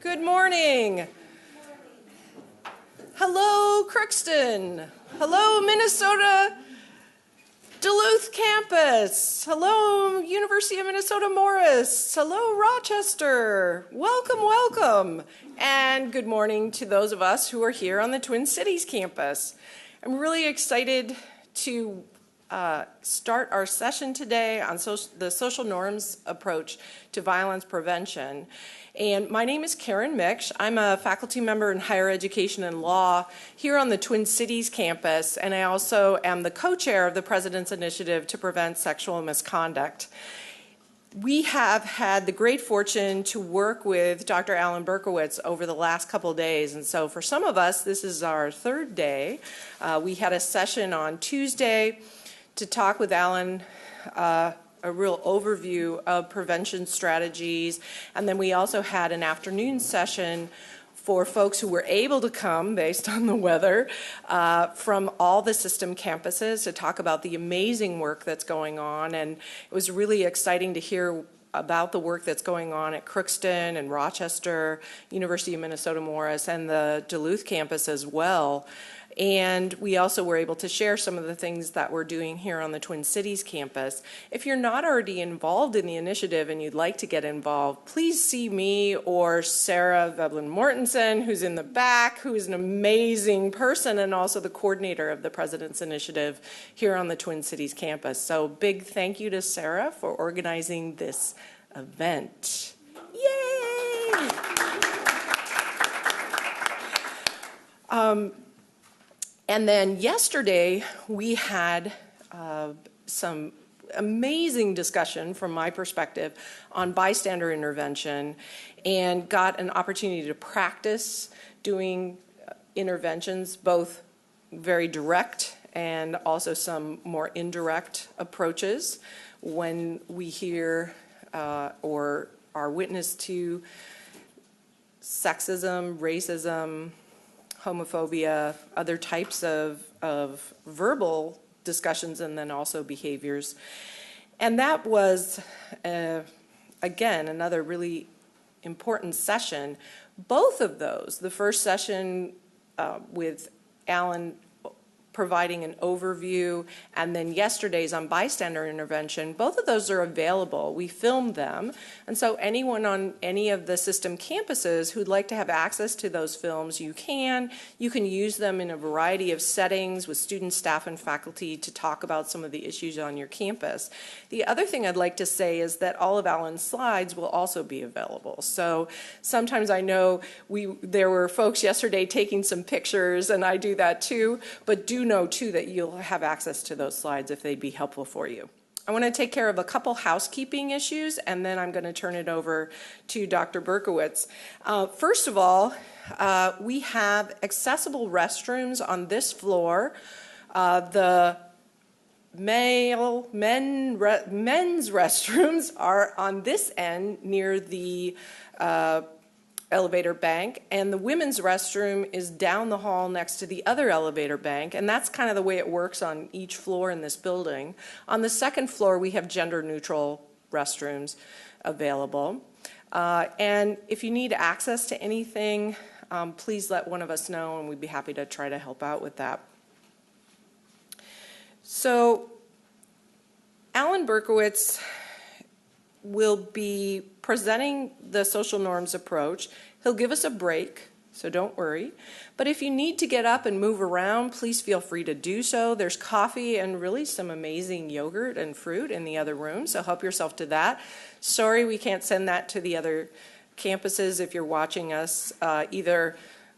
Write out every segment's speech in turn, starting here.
Good morning. Hello, Crookston. Hello, Minnesota Duluth campus. Hello, University of Minnesota Morris. Hello, Rochester. Welcome, welcome. And good morning to those of us who are here on the Twin Cities campus. I'm really excited to start our session today on the social norms approach to violence prevention. And my name is Karen Miksch. I'm a faculty member in higher education and law here on the Twin Cities campus, and I also am the co-chair of the President's Initiative to Prevent Sexual Misconduct. We have had the great fortune to work with Dr. Alan Berkowitz over the last couple of days, and so for some of us, this is our third day. We had a session on Tuesday to talk with Alan, a real overview of prevention strategies, and then we also had an afternoon session for folks who were able to come based on the weather from all the system campuses to talk about the amazing work that's going on. And it was really exciting to hear about the work that's going on at Crookston and Rochester, University of Minnesota Morris, and the Duluth campus as well. And we also were able to share some of the things that we're doing here on the Twin Cities campus. If you're not already involved in the initiative and you'd like to get involved, please see me or Sarah Veblen-Mortensen, who's in the back, who is an amazing person and also the coordinator of the President's Initiative here on the Twin Cities campus. So big thank you to Sarah for organizing this event. Yay! And then yesterday we had some amazing discussion from my perspective on bystander intervention and got an opportunity to practice doing interventions, both very direct and also some more indirect approaches when we hear or are witness to sexism, racism, homophobia, other types of verbal discussions, and then also behaviors. And that was, again, another really important session. Both of those, the first session with Alan providing an overview, and then yesterday's on bystander intervention, both of those are available. We filmed them, and so anyone on any of the system campuses who'd like to have access to those films, you can. You can use them in a variety of settings with students, staff, and faculty to talk about some of the issues on your campus. The other thing I'd like to say is that all of Alan's slides will also be available. So sometimes I know there were folks yesterday taking some pictures, and I do that too, but do know too that you'll have access to those slides if they'd be helpful for you. I want to take care of a couple housekeeping issues, and then I'm going to turn it over to Dr. Berkowitz. First of all, we have accessible restrooms on this floor. The men's restrooms are on this end near the elevator bank, and the women's restroom is down the hall next to the other elevator bank, and that's kind of the way it works on each floor in this building. On the second floor, we have gender-neutral restrooms available. And if you need access to anything, please let one of us know, and we'd be happy to try to help out with that. So, Alan Berkowitz will be presenting the social norms approach. He'll give us a break, so don't worry. But if you need to get up and move around, please feel free to do so. There's coffee and really some amazing yogurt and fruit in the other room, so help yourself to that. Sorry we can't send that to the other campuses if you're watching us either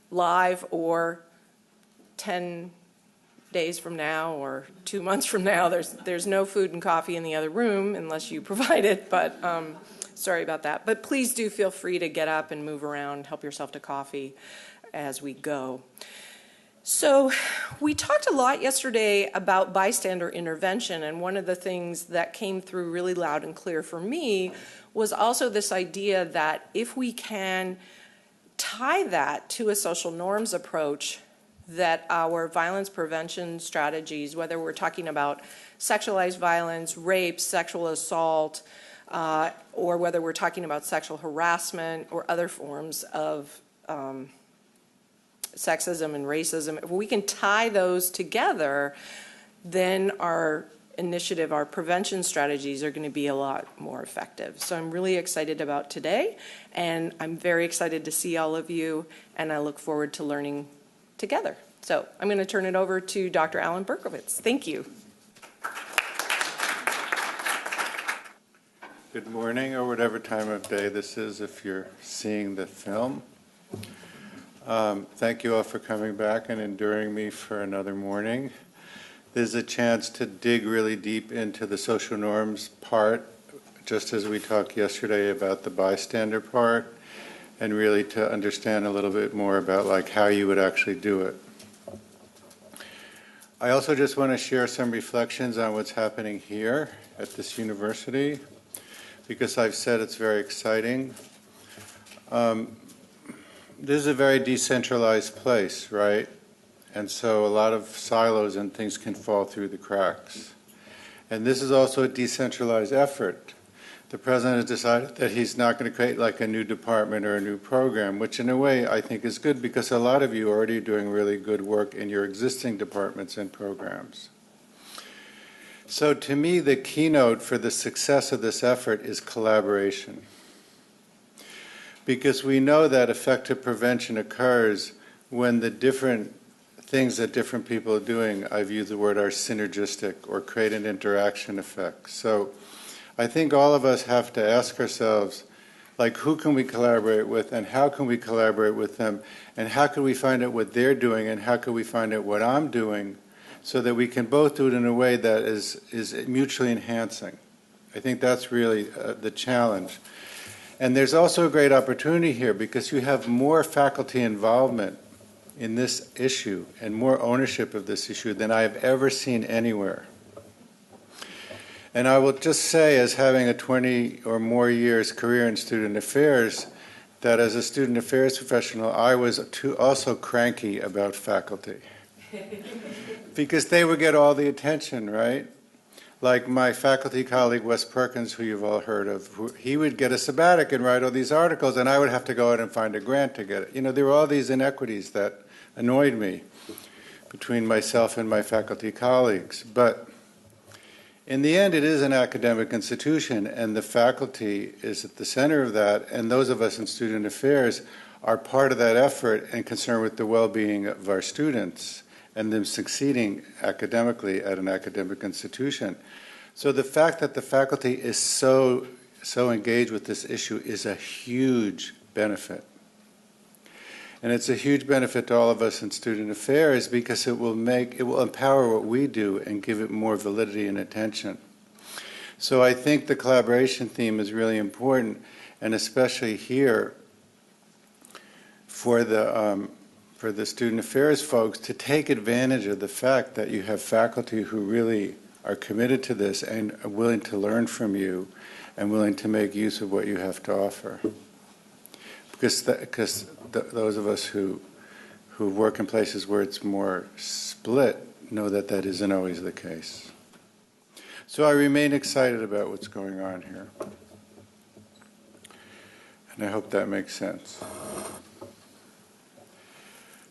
live or 10 days from now or 2 months from now. There's no food and coffee in the other room unless you provide it, but sorry about that. But please do feel free to get up and move around, help yourself to coffee as we go. So we talked a lot yesterday about bystander intervention, and one of the things that came through really loud and clear for me was also this idea that if we can tie that to a social norms approach, that our violence prevention strategies, whether we're talking about sexualized violence, rape, sexual assault, or whether we're talking about sexual harassment or other forms of sexism and racism, if we can tie those together, then our initiative, our prevention strategies are going to be a lot more effective. So I'm really excited about today, and I'm very excited to see all of you, and I look forward to learning together. So I'm going to turn it over to Dr. Alan Berkowitz. Thank you. Good morning, or whatever time of day this is if you're seeing the film. Thank you all for coming back and enduring me for another morning. There's a chance to dig really deep into the social norms part, just as we talked yesterday about the bystander part, and really to understand a little bit more about like how you would actually do it. I also just want to share some reflections on what's happening here at this university, because I've said it's very exciting. This is a very decentralized place, right? And so a lot of silos and things can fall through the cracks. And this is also a decentralized effort. The president has decided that he's not going to create like a new department or a new program, which in a way I think is good because a lot of you are already doing really good work in your existing departments and programs. So to me, the keynote for the success of this effort is collaboration. Because we know that effective prevention occurs when the different things that different people are doing, I've used the word, are synergistic or create an interaction effect. So I think all of us have to ask ourselves, like, who can we collaborate with and how can we collaborate with them and how can we find out what they're doing and how can we find out what I'm doing so that we can both do it in a way that is mutually enhancing. I think that's really the challenge. And there's also a great opportunity here because you have more faculty involvement in this issue and more ownership of this issue than I have ever seen anywhere. And I will just say, as having a 20 or more years career in student affairs, that as a student affairs professional, I was also cranky about faculty. Because they would get all the attention, right? Like my faculty colleague, Wes Perkins, who you've all heard of, he would get a sabbatic and write all these articles, and I would have to go out and find a grant to get it. You know, there were all these inequities that annoyed me between myself and my faculty colleagues. But in the end, it is an academic institution, and the faculty is at the center of that, and those of us in student affairs are part of that effort and concerned with the well-being of our students and them succeeding academically at an academic institution. So the fact that the faculty is so engaged with this issue is a huge benefit. And it's a huge benefit to all of us in student affairs because it will empower what we do and give it more validity and attention. So I think the collaboration theme is really important, and especially here for the student affairs folks to take advantage of the fact that you have faculty who really are committed to this and are willing to learn from you and willing to make use of what you have to offer. Because those of us who work in places where it's more split know that that isn't always the case. So I remain excited about what's going on here. And I hope that makes sense.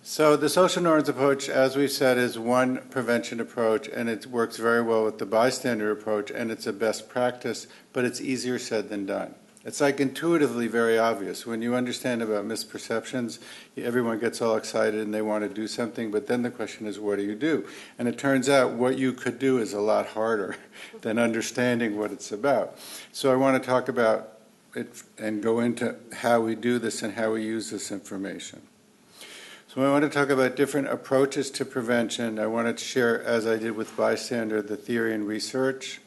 So the social norms approach, as we've said, is one prevention approach, and it works very well with the bystander approach, and it's a best practice, but it's easier said than done. It's like intuitively very obvious. When you understand about misperceptions, everyone gets all excited and they want to do something, but then the question is, what do you do? And it turns out what you could do is a lot harder than understanding what it's about. So I want to talk about it and go into how we do this and how we use this information. So I want to talk about different approaches to prevention. I want to share, as I did with bystander, the theory and research,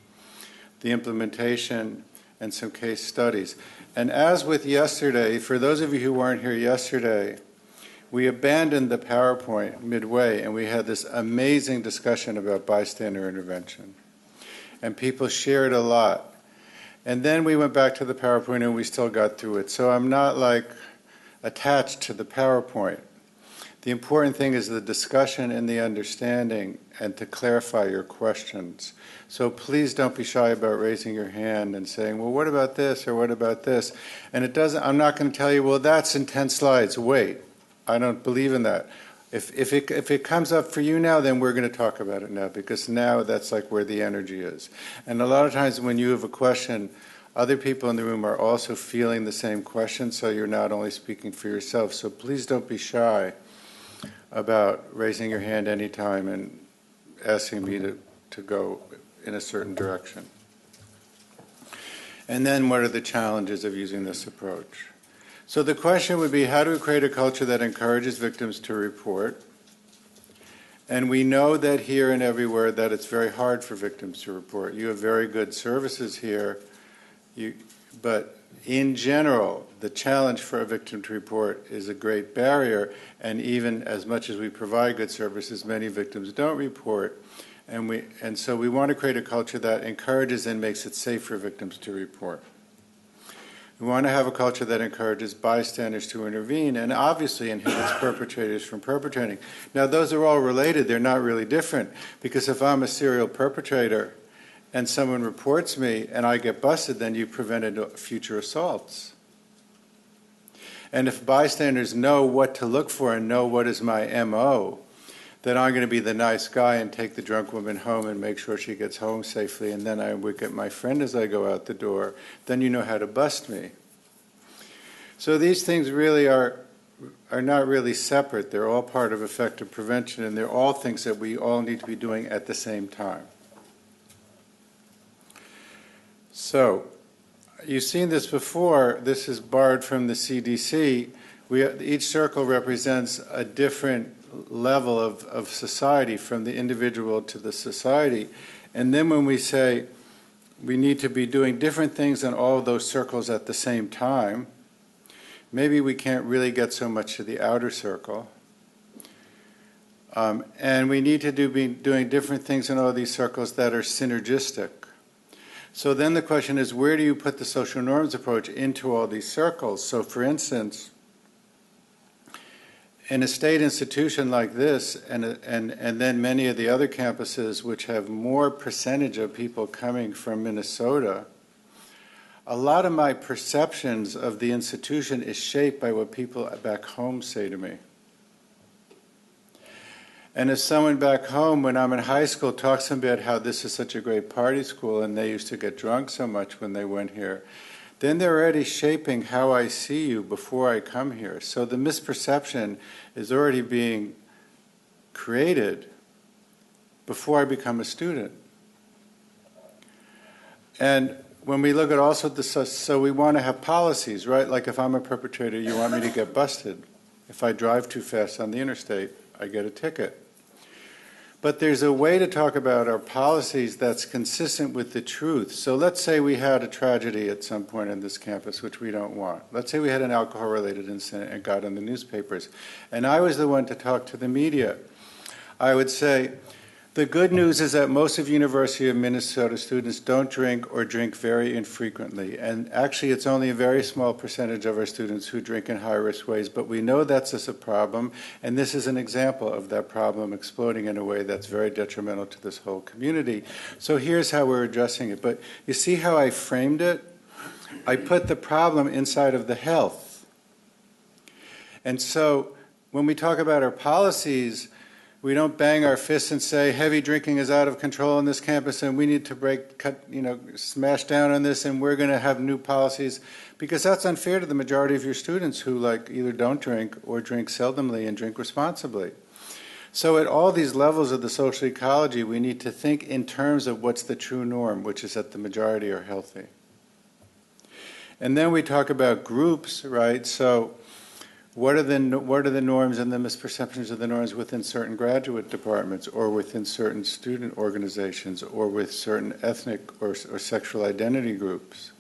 the implementation, and some case studies. And as with yesterday, for those of you who weren't here yesterday, we abandoned the PowerPoint midway and we had this amazing discussion about bystander intervention. And people shared a lot. And then we went back to the PowerPoint and we still got through it. So I'm not like attached to the PowerPoint. The important thing is the discussion and the understanding and to clarify your questions. So please don't be shy about raising your hand and saying, well, what about this or what about this? And I'm not going to tell you, well, that's in 10 slides. Wait, I don't believe in that. If it comes up for you now, then we're going to talk about it now, because now that's like where the energy is. And a lot of times when you have a question, other people in the room are also feeling the same question, so you're not only speaking for yourself. So please don't be shy about raising your hand anytime and asking me to go in a certain direction. And then what are the challenges of using this approach? So the question would be, how do we create a culture that encourages victims to report? And we know that here and everywhere that it's very hard for victims to report. You have very good services here, but in general, the challenge for a victim to report is a great barrier, and even as much as we provide good services, many victims don't report. And so we want to create a culture that encourages and makes it safe for victims to report. We want to have a culture that encourages bystanders to intervene and obviously inhibits perpetrators from perpetrating. Now, those are all related. They're not really different, because if I'm a serial perpetrator and someone reports me and I get busted, then you prevented future assaults. And if bystanders know what to look for and know what is my MO, then I'm going to be the nice guy and take the drunk woman home and make sure she gets home safely, and then I would get my friend as I go out the door. Then you know how to bust me. So these things really are not really separate. They're all part of effective prevention, and they're all things that we all need to be doing at the same time. So, you've seen this before. This is borrowed from the CDC. Each circle represents a different level of society, from the individual to the society. And then when we say we need to be doing different things in all of those circles at the same time, maybe we can't really get so much to the outer circle. And we need to be doing different things in all these circles that are synergistic. So then the question is, where do you put the social norms approach into all these circles? So for instance, in a state institution like this, and then many of the other campuses which have more percentage of people coming from Minnesota, a lot of my perceptions of the institution is shaped by what people back home say to me. And if someone back home, when I'm in high school, talks to me about how this is such a great party school and they used to get drunk so much when they went here, then they're already shaping how I see you before I come here. So the misperception is already being created before I become a student. And when we look at also so we want to have policies, right? Like if I'm a perpetrator, you want me to get busted. If I drive too fast on the interstate, I get a ticket. But there's a way to talk about our policies that's consistent with the truth. So let's say we had a tragedy at some point in this campus, which we don't want. Let's say we had an alcohol-related incident and got in the newspapers. And I was the one to talk to the media. I would say, the good news is that most of University of Minnesota students don't drink or drink very infrequently. And actually, it's only a very small percentage of our students who drink in high-risk ways, but we know that's a problem, and this is an example of that problem exploding in a way that's very detrimental to this whole community. So here's how we're addressing it. But you see how I framed it? I put the problem inside of the health. And so when we talk about our policies, we don't bang our fists and say heavy drinking is out of control on this campus and we need to smash down on this and we're going to have new policies, because that's unfair to the majority of your students who either don't drink or drink seldomly and drink responsibly. So at all these levels of the social ecology, we need to think in terms of what's the true norm, which is that the majority are healthy. And then we talk about groups, right? So what are the norms and the misperceptions of the norms within certain graduate departments or within certain student organizations or with certain ethnic or sexual identity groups?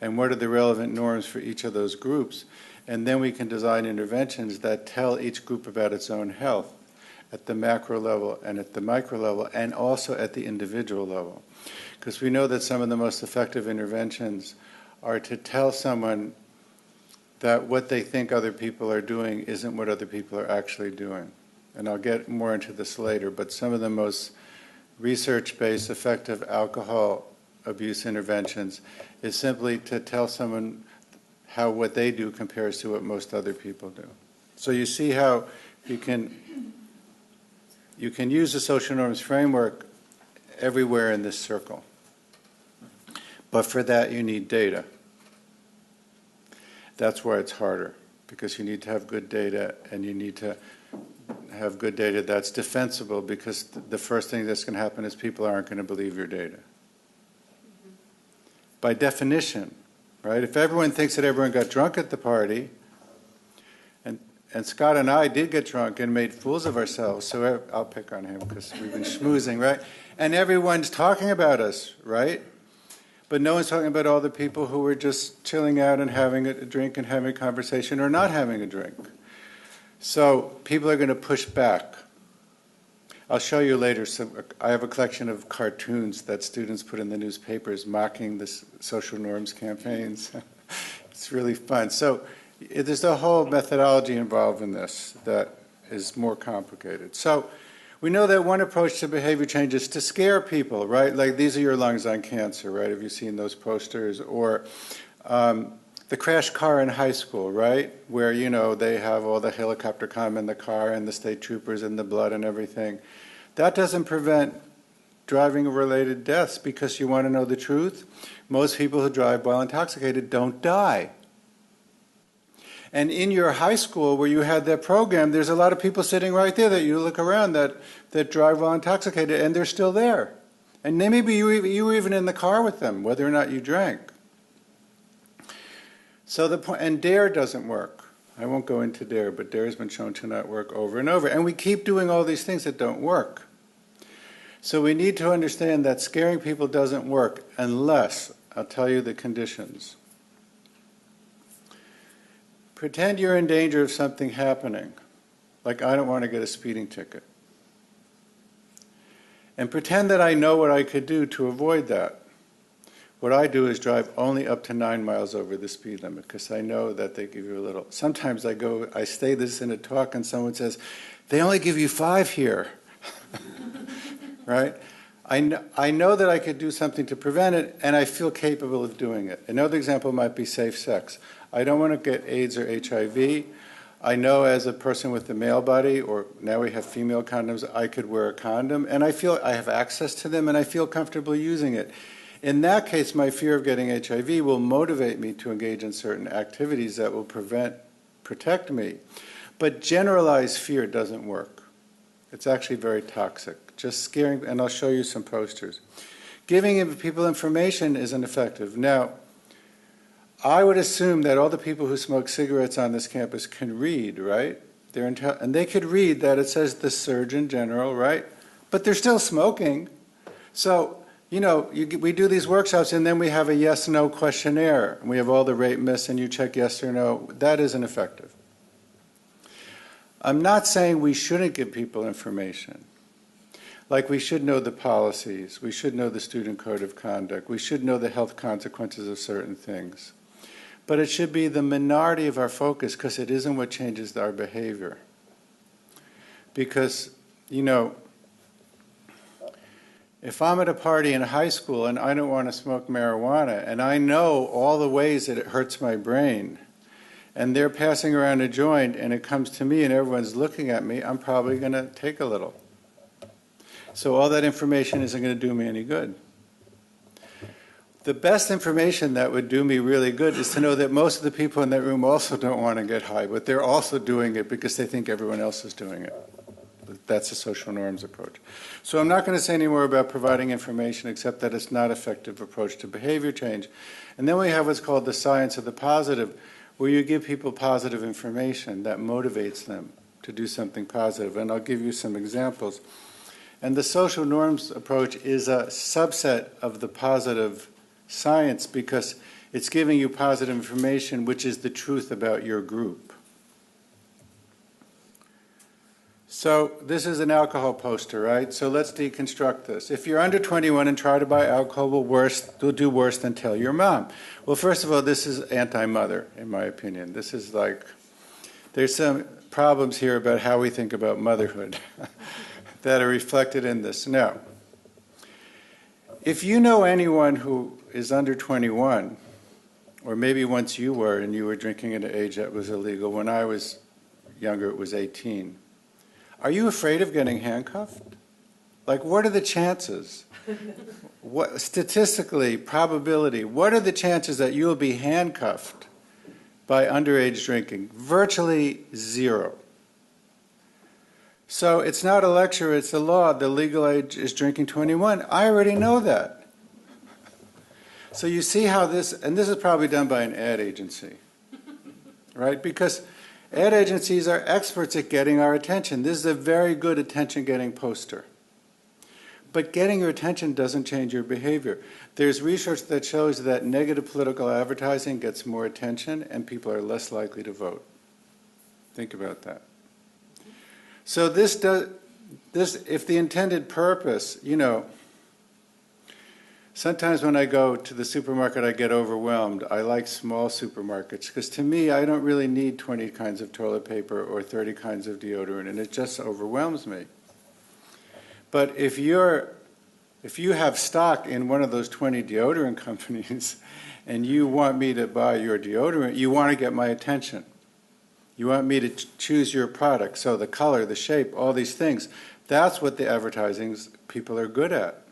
And what are the relevant norms for each of those groups? And then we can design interventions that tell each group about its own health at the macro level and at the micro level and also at the individual level. Because we know that some of the most effective interventions are to tell someone that what they think other people are doing isn't what other people are actually doing. And I'll get more into this later, but some of the most research-based effective alcohol abuse interventions is simply to tell someone how what they do compares to what most other people do. So you see how you can use the social norms framework everywhere in this circle. But for that you need data. That's why it's harder, because you need to have good data, and you need to have good data that's defensible, because the first thing that's going to happen is people aren't going to believe your data. By definition, right? If everyone thinks that everyone got drunk at the party, and Scott and I did get drunk and made fools of ourselves, so I'll pick on him because we've been schmoozing, right? And everyone's talking about us, right? But no one's talking about all the people who were just chilling out and having a drink and having a conversation or not having a drink. So people are going to push back. I'll show you later. I have a collection of cartoons that students put in the newspapers mocking the social norms campaigns. It's really fun. So there's a whole methodology involved in this that is more complicated. So we know that one approach to behavior change is to scare people, right? Like, these are your lungs on cancer, right? Have you seen those posters? Or the crash car in high school, right? Where, you know, they have all the helicopter come in the car and the state troopers and the blood and everything. That doesn't prevent driving-related deaths, because you want to know the truth. Most people who drive while intoxicated don't die. And in your high school where you had that program, there's a lot of people sitting right there that you look around that drive while intoxicated, and they're still there. And they maybe you were even in the car with them, whether or not you drank. So the point, and DARE doesn't work. I won't go into DARE, but DARE has been shown to not work over and over. And we keep doing all these things that don't work. So we need to understand that scaring people doesn't work unless, I'll tell you the conditions. Pretend you're in danger of something happening, like I don't want to get a speeding ticket. And pretend that I know what I could do to avoid that. What I do is drive only up to 9 miles over the speed limit, because I know that they give you a little. Sometimes I say this in a talk and someone says, they only give you 5 here. Right? I know that I could do something to prevent it, and I feel capable of doing it. Another example might be safe sex. I don't want to get AIDS or HIV. I know as a person with a male body, or now we have female condoms, I could wear a condom, and I feel I have access to them, and I feel comfortable using it. In that case, my fear of getting HIV will motivate me to engage in certain activities that will protect me. But generalized fear doesn't work. It's actually very toxic. Just scaring, and I'll show you some posters. Giving people information isn't effective. Now, I would assume that all the people who smoke cigarettes on this campus can read, right? And they could read that it says the Surgeon General, right? But they're still smoking. So, you know, we do these workshops, and then we have a yes-no questionnaire. And we have all the rate myths, and you check yes or no. That isn't effective. I'm not saying we shouldn't give people information. Like, we should know the policies. We should know the student code of conduct. We should know the health consequences of certain things. But it should be the minority of our focus, because it isn't what changes our behavior. Because, you know, if I'm at a party in high school and I don't want to smoke marijuana, and I know all the ways that it hurts my brain, and they're passing around a joint and it comes to me and everyone's looking at me, I'm probably going to take a little. So all that information isn't going to do me any good. The best information that would do me really good is to know that most of the people in that room also don't want to get high, but they're also doing it because they think everyone else is doing it. That's a social norms approach. So I'm not going to say any more about providing information, except that it's not an effective approach to behavior change. And then we have what's called the science of the positive, where you give people positive information that motivates them to do something positive. And I'll give you some examples. And the social norms approach is a subset of the positive science, because it's giving you positive information, which is the truth about your group. So this is an alcohol poster, right? So let's deconstruct this. If you're under 21 and try to buy alcohol, will do worse than tell your mom. Well, first of all, this is anti-mother, in my opinion. This is like, there's some problems here about how we think about motherhood that are reflected in this. Now, if you know anyone who is under 21, or maybe once you were and you were drinking at an age that was illegal, when I was younger it was 18, are you afraid of getting handcuffed? Like, what are the chances? What, statistically, probability, what are the chances that you will be handcuffed by underage drinking? Virtually zero. So it's not a lecture, it's a law. The legal age is drinking 21. I already know that. So you see how this, and this is probably done by an ad agency, right? Because ad agencies are experts at getting our attention. This is a very good attention-getting poster. But getting your attention doesn't change your behavior. There's research that shows that negative political advertising gets more attention and people are less likely to vote. Think about that. So this, if the intended purpose, you know, sometimes when I go to the supermarket I get overwhelmed. I like small supermarkets because to me I don't really need 20 kinds of toilet paper or 30 kinds of deodorant, and it just overwhelms me. But if you have stock in one of those 20 deodorant companies and you want me to buy your deodorant, you want to get my attention. You want me to choose your product. So the color, the shape, all these things, that's what the advertising people are good at.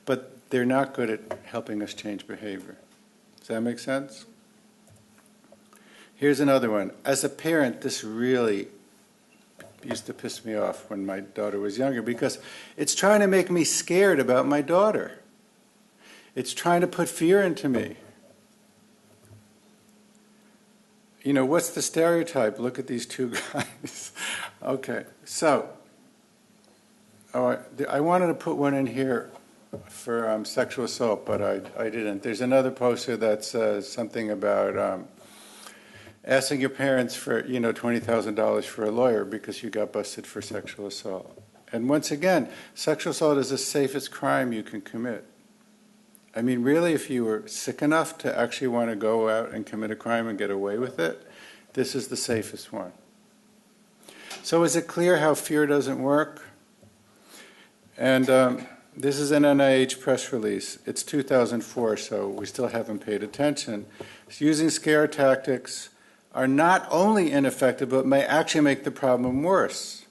But they're not good at helping us change behavior. Does that make sense? Here's another one. As a parent, this really used to piss me off when my daughter was younger because it's trying to make me scared about my daughter. It's trying to put fear into me. You know, what's the stereotype? Look at these two guys. Okay, so I wanted to put one in here for sexual assault, but I didn't. There's another poster that says something about asking your parents for, you know, $20,000 for a lawyer because you got busted for sexual assault. And once again, sexual assault is the safest crime you can commit. I mean, really, if you were sick enough to actually want to go out and commit a crime and get away with it, this is the safest one. So is it clear how fear doesn't work? And this is an NIH press release. It's 2004, so we still haven't paid attention. Using scare tactics are not only ineffective, but may actually make the problem worse.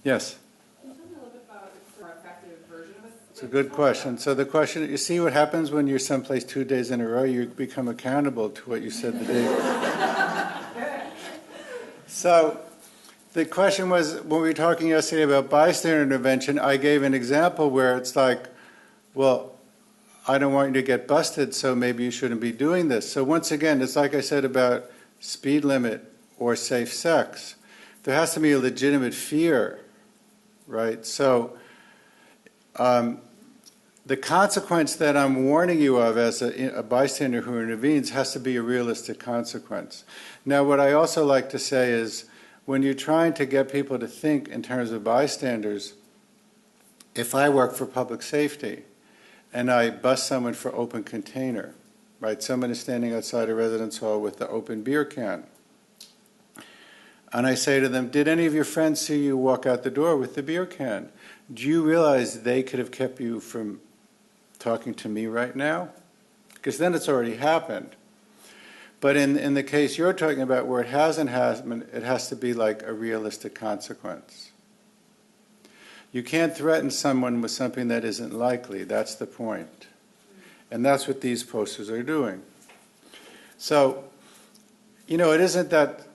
Yes? Can you tell me a little bit about the more effective version of it? It's a good question. So the question, you see what happens when you're someplace 2 days in a row, you become accountable to what you said the day. So the question was, when we were talking yesterday about bystander intervention, I gave an example where it's like, well, I don't want you to get busted, so maybe you shouldn't be doing this. So once again, it's like I said about speed limit or safe sex. There has to be a legitimate fear, right? So the consequence that I'm warning you of as a bystander who intervenes has to be a realistic consequence. Now, what I also like to say is, when you're trying to get people to think in terms of bystanders, if I work for public safety and I bust someone for open container, right? Someone is standing outside a residence hall with the open beer can. And I say to them, did any of your friends see you walk out the door with the beer can? Do you realize they could have kept you from talking to me right now? Because then it's already happened. But in the case you're talking about where it hasn't happened, it has to be like a realistic consequence. You can't threaten someone with something that isn't likely. That's the point. And that's what these posters are doing. So, you know, it isn't that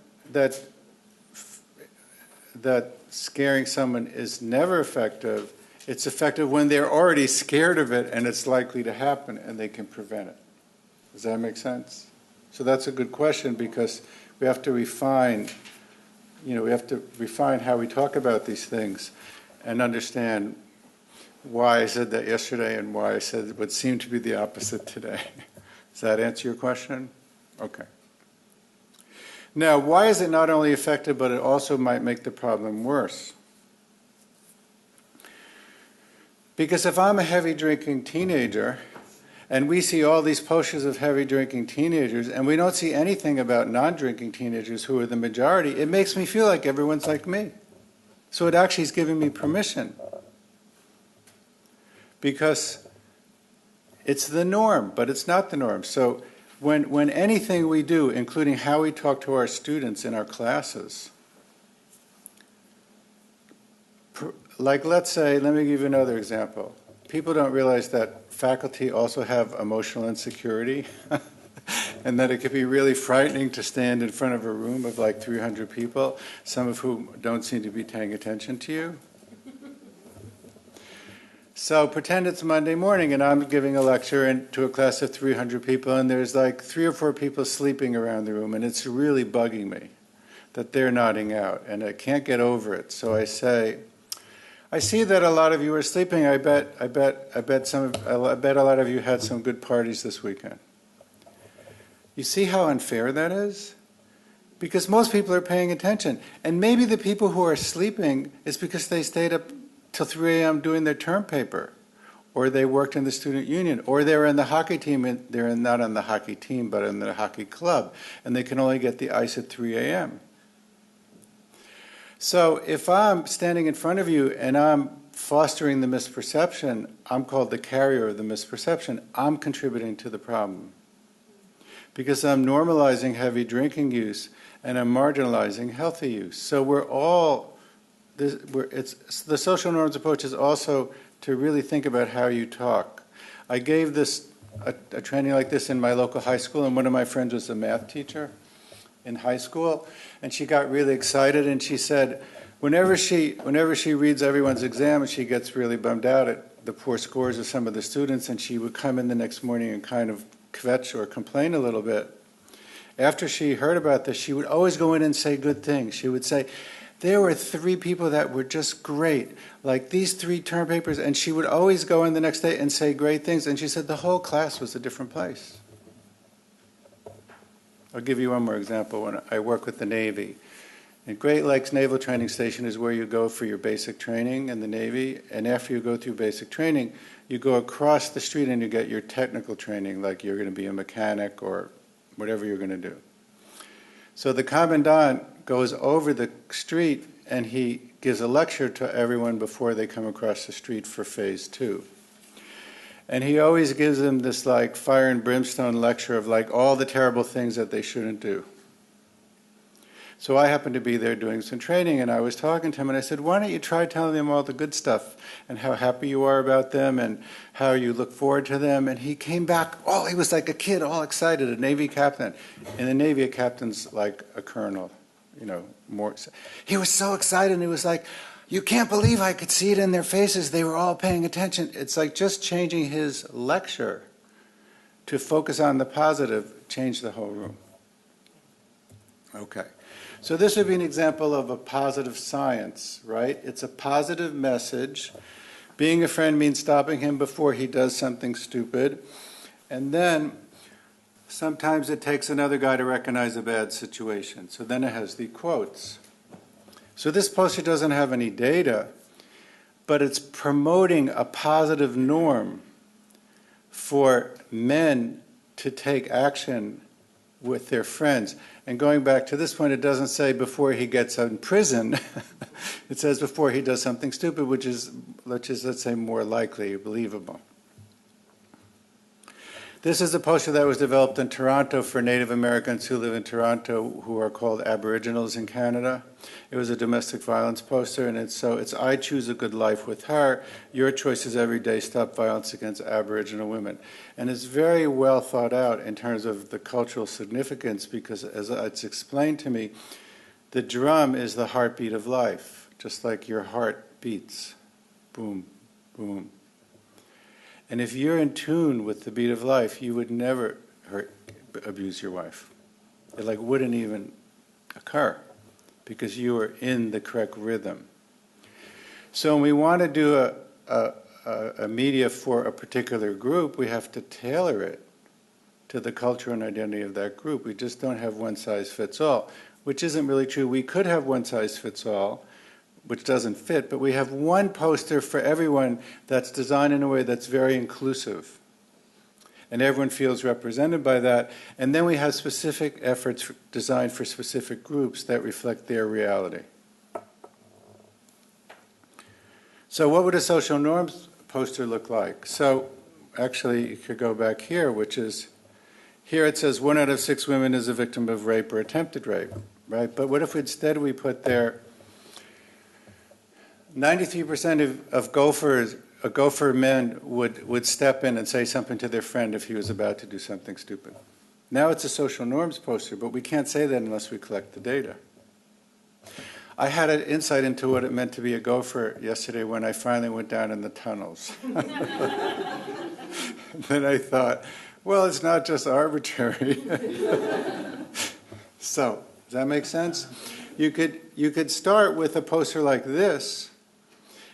scaring someone is never effective. It's effective when they're already scared of it and it's likely to happen and they can prevent it. Does that make sense? So that's a good question because we have to refine, how we talk about these things and understand why I said that yesterday and why I said what seemed to be the opposite today. Does that answer your question? Okay. Now, why is it not only effective, but it also might make the problem worse? Because if I'm a heavy drinking teenager, and we see all these posters of heavy drinking teenagers, and we don't see anything about non-drinking teenagers who are the majority, it makes me feel like everyone's like me. So it actually is giving me permission. Because it's the norm, but it's not the norm. So when anything we do, including how we talk to our students in our classes, like let's say, let me give you another example. People don't realize that faculty also have emotional insecurity and that it could be really frightening to stand in front of a room of like 300 people, some of whom don't seem to be paying attention to you. So pretend it's Monday morning and I'm giving a lecture to a class of 300 people and there's like 3 or 4 people sleeping around the room and it's really bugging me that they're nodding out and I can't get over it. So I say, I see that a lot of you are sleeping. I bet a lot of you had some good parties this weekend. You see how unfair that is? Because most people are paying attention. And maybe the people who are sleeping is because they stayed up till 3 a.m. doing their term paper, or they worked in the student union, or they were in the hockey team, and they're not on the hockey team, but in the hockey club, and they can only get the ice at 3 a.m. So if I'm standing in front of you and I'm fostering the misperception, I'm called the carrier of the misperception. I'm contributing to the problem. Because I'm normalizing heavy drinking use and I'm marginalizing healthy use. So the social norms approach is also to really think about how you talk. I gave a training like this in my local high school, and one of my friends was a math teacher in high school, and she got really excited, and she said, whenever she reads everyone's exam, and she gets really bummed out at the poor scores of some of the students, and she would come in the next morning and kind of kvetch or complain a little bit. After she heard about this, she would always go in and say good things. She would say, there were 3 people that were just great, like these 3 term papers, and she would always go in the next day and say great things, and she said the whole class was a different place. I'll give you one more example. When I work with the Navy, and Great Lakes Naval Training Station is where you go for your basic training in the Navy, and after you go through basic training, you go across the street and you get your technical training, like you're going to be a mechanic or whatever you're going to do. So the commandant goes over the street and he gives a lecture to everyone before they come across the street for phase 2. And he always gives them this like fire and brimstone lecture of like all the terrible things that they shouldn't do. So I happened to be there doing some training, and I was talking to him, and I said, why don't you try telling them all the good stuff and how happy you are about them and how you look forward to them? And he came back, he was like a kid, all excited, a Navy captain. In the Navy, a captain's like a colonel, more. He was so excited, and he was like, you can't believe I could see it in their faces. They were all paying attention. It's like just changing his lecture to focus on the positive changed the whole room. Okay. So this would be an example of a positive science, right? It's a positive message. Being a friend means stopping him before he does something stupid. And then sometimes it takes another guy to recognize a bad situation. So then it has the quotes. So this poster doesn't have any data, but it's promoting a positive norm for men to take action with their friends. And going back to this point, it doesn't say before he gets in prison. It says before he does something stupid, which is, let's say, more likely or believable. This is a poster that was developed in Toronto for Native Americans who live in Toronto, who are called Aboriginals in Canada. It was a domestic violence poster, and it's I choose a good life with her. Your choices every day stop violence against Aboriginal women. And it's very well thought out in terms of the cultural significance, because as it's explained to me, the drum is the heartbeat of life, just like your heart beats. Boom, boom. And if you're in tune with the beat of life, you would never abuse your wife. It wouldn't even occur because you are in the correct rhythm. So when we want to do a media for a particular group, we have to tailor it to the culture and identity of that group. We just don't have one size fits all, which isn't really true. We could have one size fits all, which doesn't fit, but we have one poster for everyone that's designed in a way that's very inclusive. And everyone feels represented by that. And then we have specific efforts designed for specific groups that reflect their reality. So what would a social norms poster look like? So actually, you could go back here, which is, here it says 1 out of 6 women is a victim of rape or attempted rape, right? But what if instead we put there 93% of gopher men would step in and say something to their friend if he was about to do something stupid. Now it's a social norms poster, but we can't say that unless we collect the data. I had an insight into what it meant to be a gopher yesterday when I finally went down in the tunnels. Then I thought, well, it's not just arbitrary. So, does that make sense? You could start with a poster like this,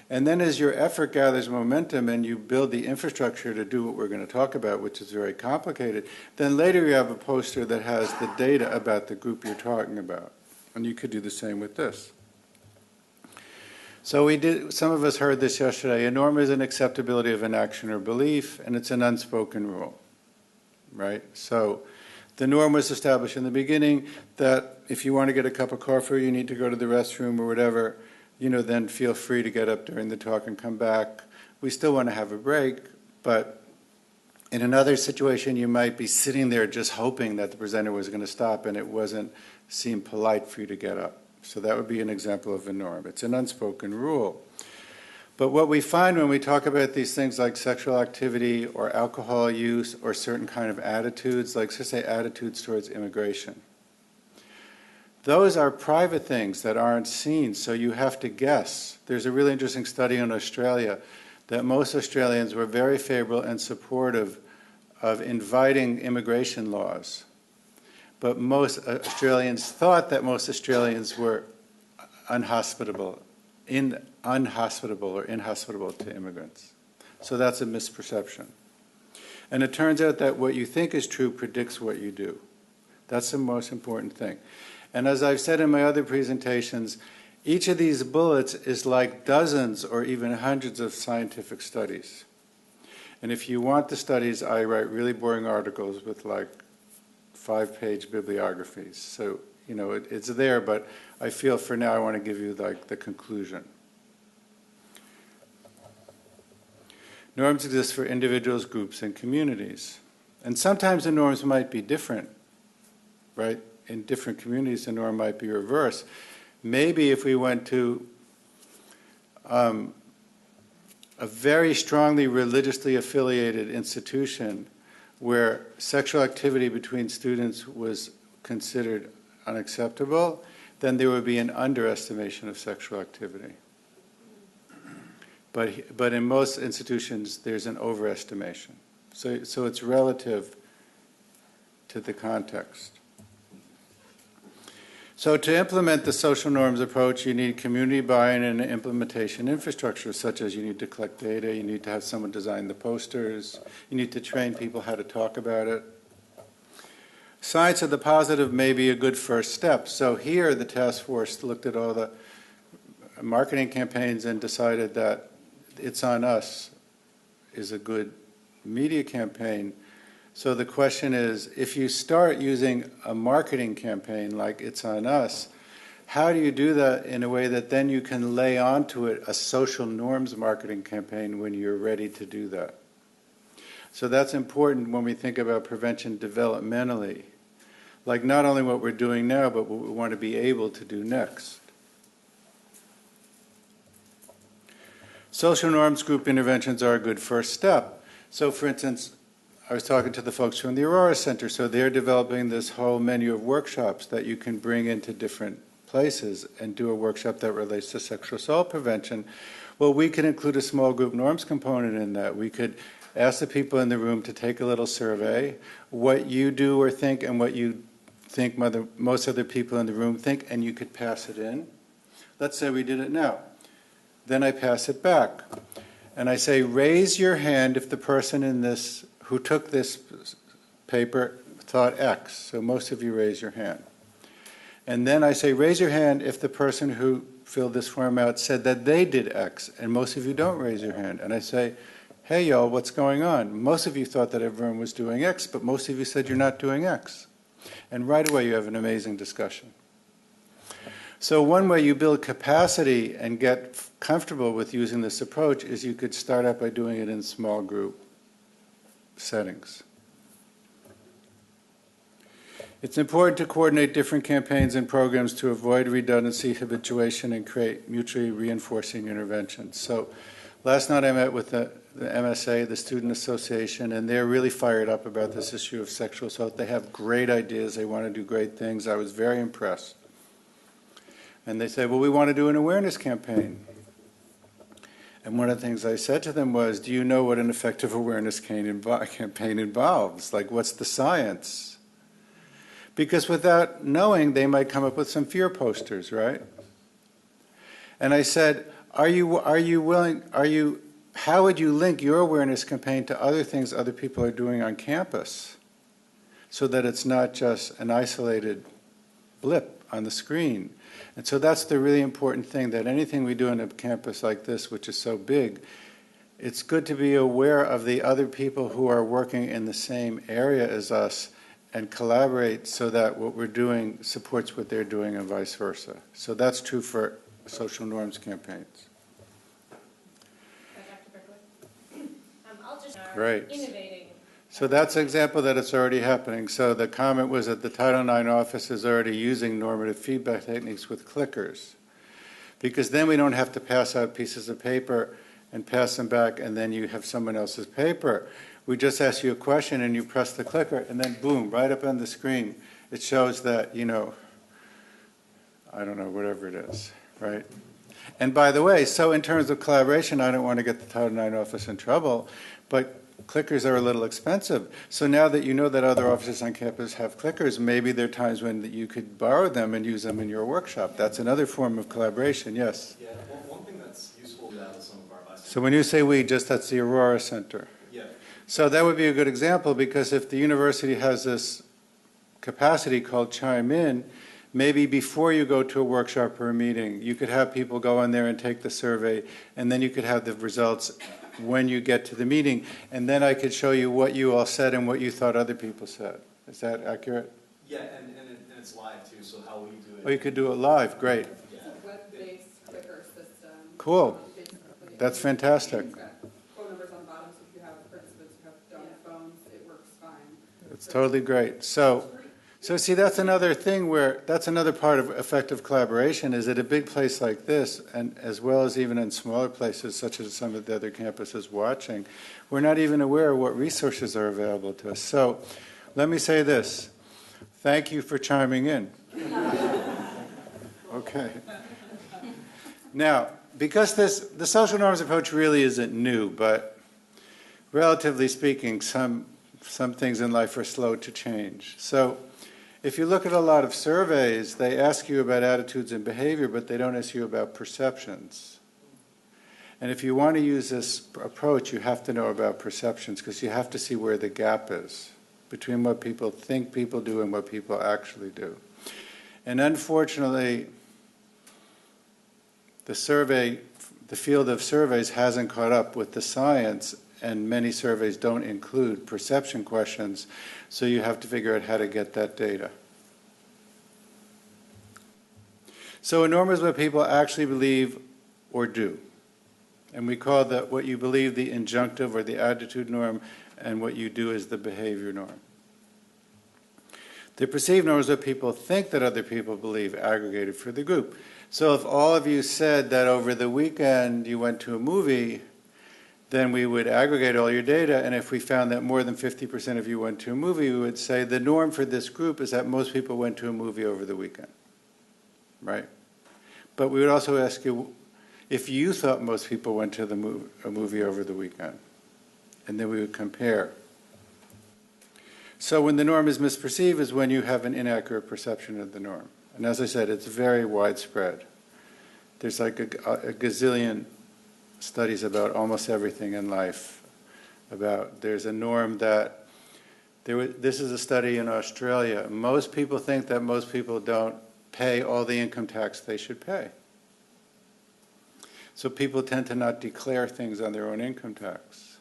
and then as your effort gathers momentum and you build the infrastructure to do what we're going to talk about, which is very complicated, then later you have a poster that has the data about the group you're talking about. And you could do the same with this. So some of us heard this yesterday. A norm is an acceptability of an action or belief, and it's an unspoken rule, right? So the norm was established in the beginning that if you want to get a cup of coffee, you need to go to the restroom or whatever, then feel free to get up during the talk and come back. We still want to have a break, but in another situation, you might be sitting there just hoping that the presenter was going to stop and it seemed polite for you to get up. So that would be an example of a norm. It's an unspoken rule. But what we find when we talk about these things like sexual activity or alcohol use or certain kind of attitudes, like let's say attitudes towards immigration, those are private things that aren't seen, so you have to guess. There's a really interesting study in Australia that most Australians were very favorable and supportive of inviting immigration laws. But most Australians thought that most Australians were inhospitable to immigrants. So that's a misperception. And it turns out that what you think is true predicts what you do. That's the most important thing. And as I've said in my other presentations, each of these bullets is like dozens or even hundreds of scientific studies. And if you want the studies, I write really boring articles with like 5-page bibliographies. So, it's there, but I feel for now I want to give you like the conclusion. Norms exist for individuals, groups, and communities. And sometimes the norms might be different, right? In different communities, the norm might be reversed. Maybe if we went to a very strongly religiously affiliated institution where sexual activity between students was considered unacceptable, then there would be an underestimation of sexual activity. But in most institutions, there's an overestimation. So it's relative to the context. So to implement the social norms approach, you need community buy-in and implementation infrastructure, such as you need to collect data, you need to have someone design the posters, you need to train people how to talk about it. Science of the positive may be a good first step. So here the task force looked at all the marketing campaigns and decided that It's On Us is a good media campaign. So the question is, if you start using a marketing campaign like It's On Us, how do you do that in a way that then you can lay onto it a social norms marketing campaign when you're ready to do that? So that's important when we think about prevention developmentally. Like not only what we're doing now, but what we want to be able to do next. Social norms group interventions are a good first step. So for instance, I was talking to the folks from the Aurora Center, so they're developing this whole menu of workshops that you can bring into different places and do a workshop that relates to sexual assault prevention. Well, we could include a small group norms component in that. We could ask the people in the room to take a little survey, what you do or think and what you think most other people in the room think, and you could pass it in. Let's say we did it now. Then I pass it back. And I say, raise your hand if the person in this who took this paper thought X. So most of you raise your hand. And then I say, raise your hand if the person who filled this form out said that they did X. And most of you don't raise your hand. And I say, hey, y'all, what's going on? Most of you thought that everyone was doing X, but most of you said you're not doing X. And right away you have an amazing discussion. So one way you build capacity and get comfortable with using this approach is you could start out by doing it in small group settings. It's important to coordinate different campaigns and programs to avoid redundancy, habituation, and create mutually reinforcing interventions. So last night I met with the MSA, the Student Association, and they're really fired up about this issue of sexual assault. They have great ideas. They want to do great things. I was very impressed. And they said, well, we want to do an awareness campaign. And one of the things I said to them was, do you know what an effective awareness campaign involves? Like, what's the science? Because without knowing, they might come up with some fear posters, right? And I said, how would you link your awareness campaign to other things other people are doing on campus so that it's not just an isolated blip on the screen? And so that's the really important thing, that anything we do on a campus like this, which is so big, it's good to be aware of the other people who are working in the same area as us and collaborate so that what we're doing supports what they're doing and vice versa. So that's true for social norms campaigns. Great. Innovating. So that's an example that it's already happening. So the comment was that the Title IX office is already using normative feedback techniques with clickers, because then we don't have to pass out pieces of paper and pass them back and then you have someone else's paper. We just ask you a question and you press the clicker and then boom, right up on the screen, it shows that, you know, I don't know, whatever it is, right? And by the way, so in terms of collaboration, I don't want to get the Title IX office in trouble, but clickers are a little expensive. So now that you know that other offices on campus have clickers, maybe there are times when you could borrow them and use them in your workshop. That's another form of collaboration, yes? Yeah, one thing that's useful to that with some of our advice. So when you say we, just that's the Aurora Center. Yeah. So that would be a good example, because if the university has this capacity called Chime In, maybe before you go to a workshop or a meeting, you could have people go in there and take the survey, and then you could have the results when you get to the meeting, and then I could show you what you all said and what you thought other people said. Is that accurate? Yeah, and it's live too, so how we do it. Oh, you could do it live, great. Yeah. It's a web-based clicker system. Cool. That's fantastic. It's got phone numbers on the bottom, so if you have participants who have dumb phones, it works fine. It's totally great. So see, that's another thing that's another part of effective collaboration, is at a big place like this, and as well as even in smaller places such as some of the other campuses watching, we're not even aware of what resources are available to us. So let me say this. Thank you for chiming in. Okay. Now, because the social norms approach really isn't new, but relatively speaking, some things in life are slow to change. So if you look at a lot of surveys, they ask you about attitudes and behavior, but they don't ask you about perceptions. And if you want to use this approach, you have to know about perceptions, because you have to see where the gap is between what people think people do and what people actually do. And unfortunately, the field of surveys hasn't caught up with the science, and many surveys don't include perception questions, so you have to figure out how to get that data. So a norm is what people actually believe or do. And we call that what you believe the injunctive or the attitude norm, and what you do is the behavior norm. The perceived norm is what people think that other people believe, aggregated for the group. So if all of you said that over the weekend you went to a movie, then we would aggregate all your data, and if we found that more than 50% of you went to a movie, we would say the norm for this group is that most people went to a movie over the weekend, right? But we would also ask you if you thought most people went to a movie over the weekend, and then we would compare. So when the norm is misperceived is when you have an inaccurate perception of the norm. And as I said, it's very widespread. There's like a gazillion studies about almost everything in life. There's a norm that This is a study in Australia. Most people think that most people don't pay all the income tax they should pay. So people tend to not declare things on their own income tax.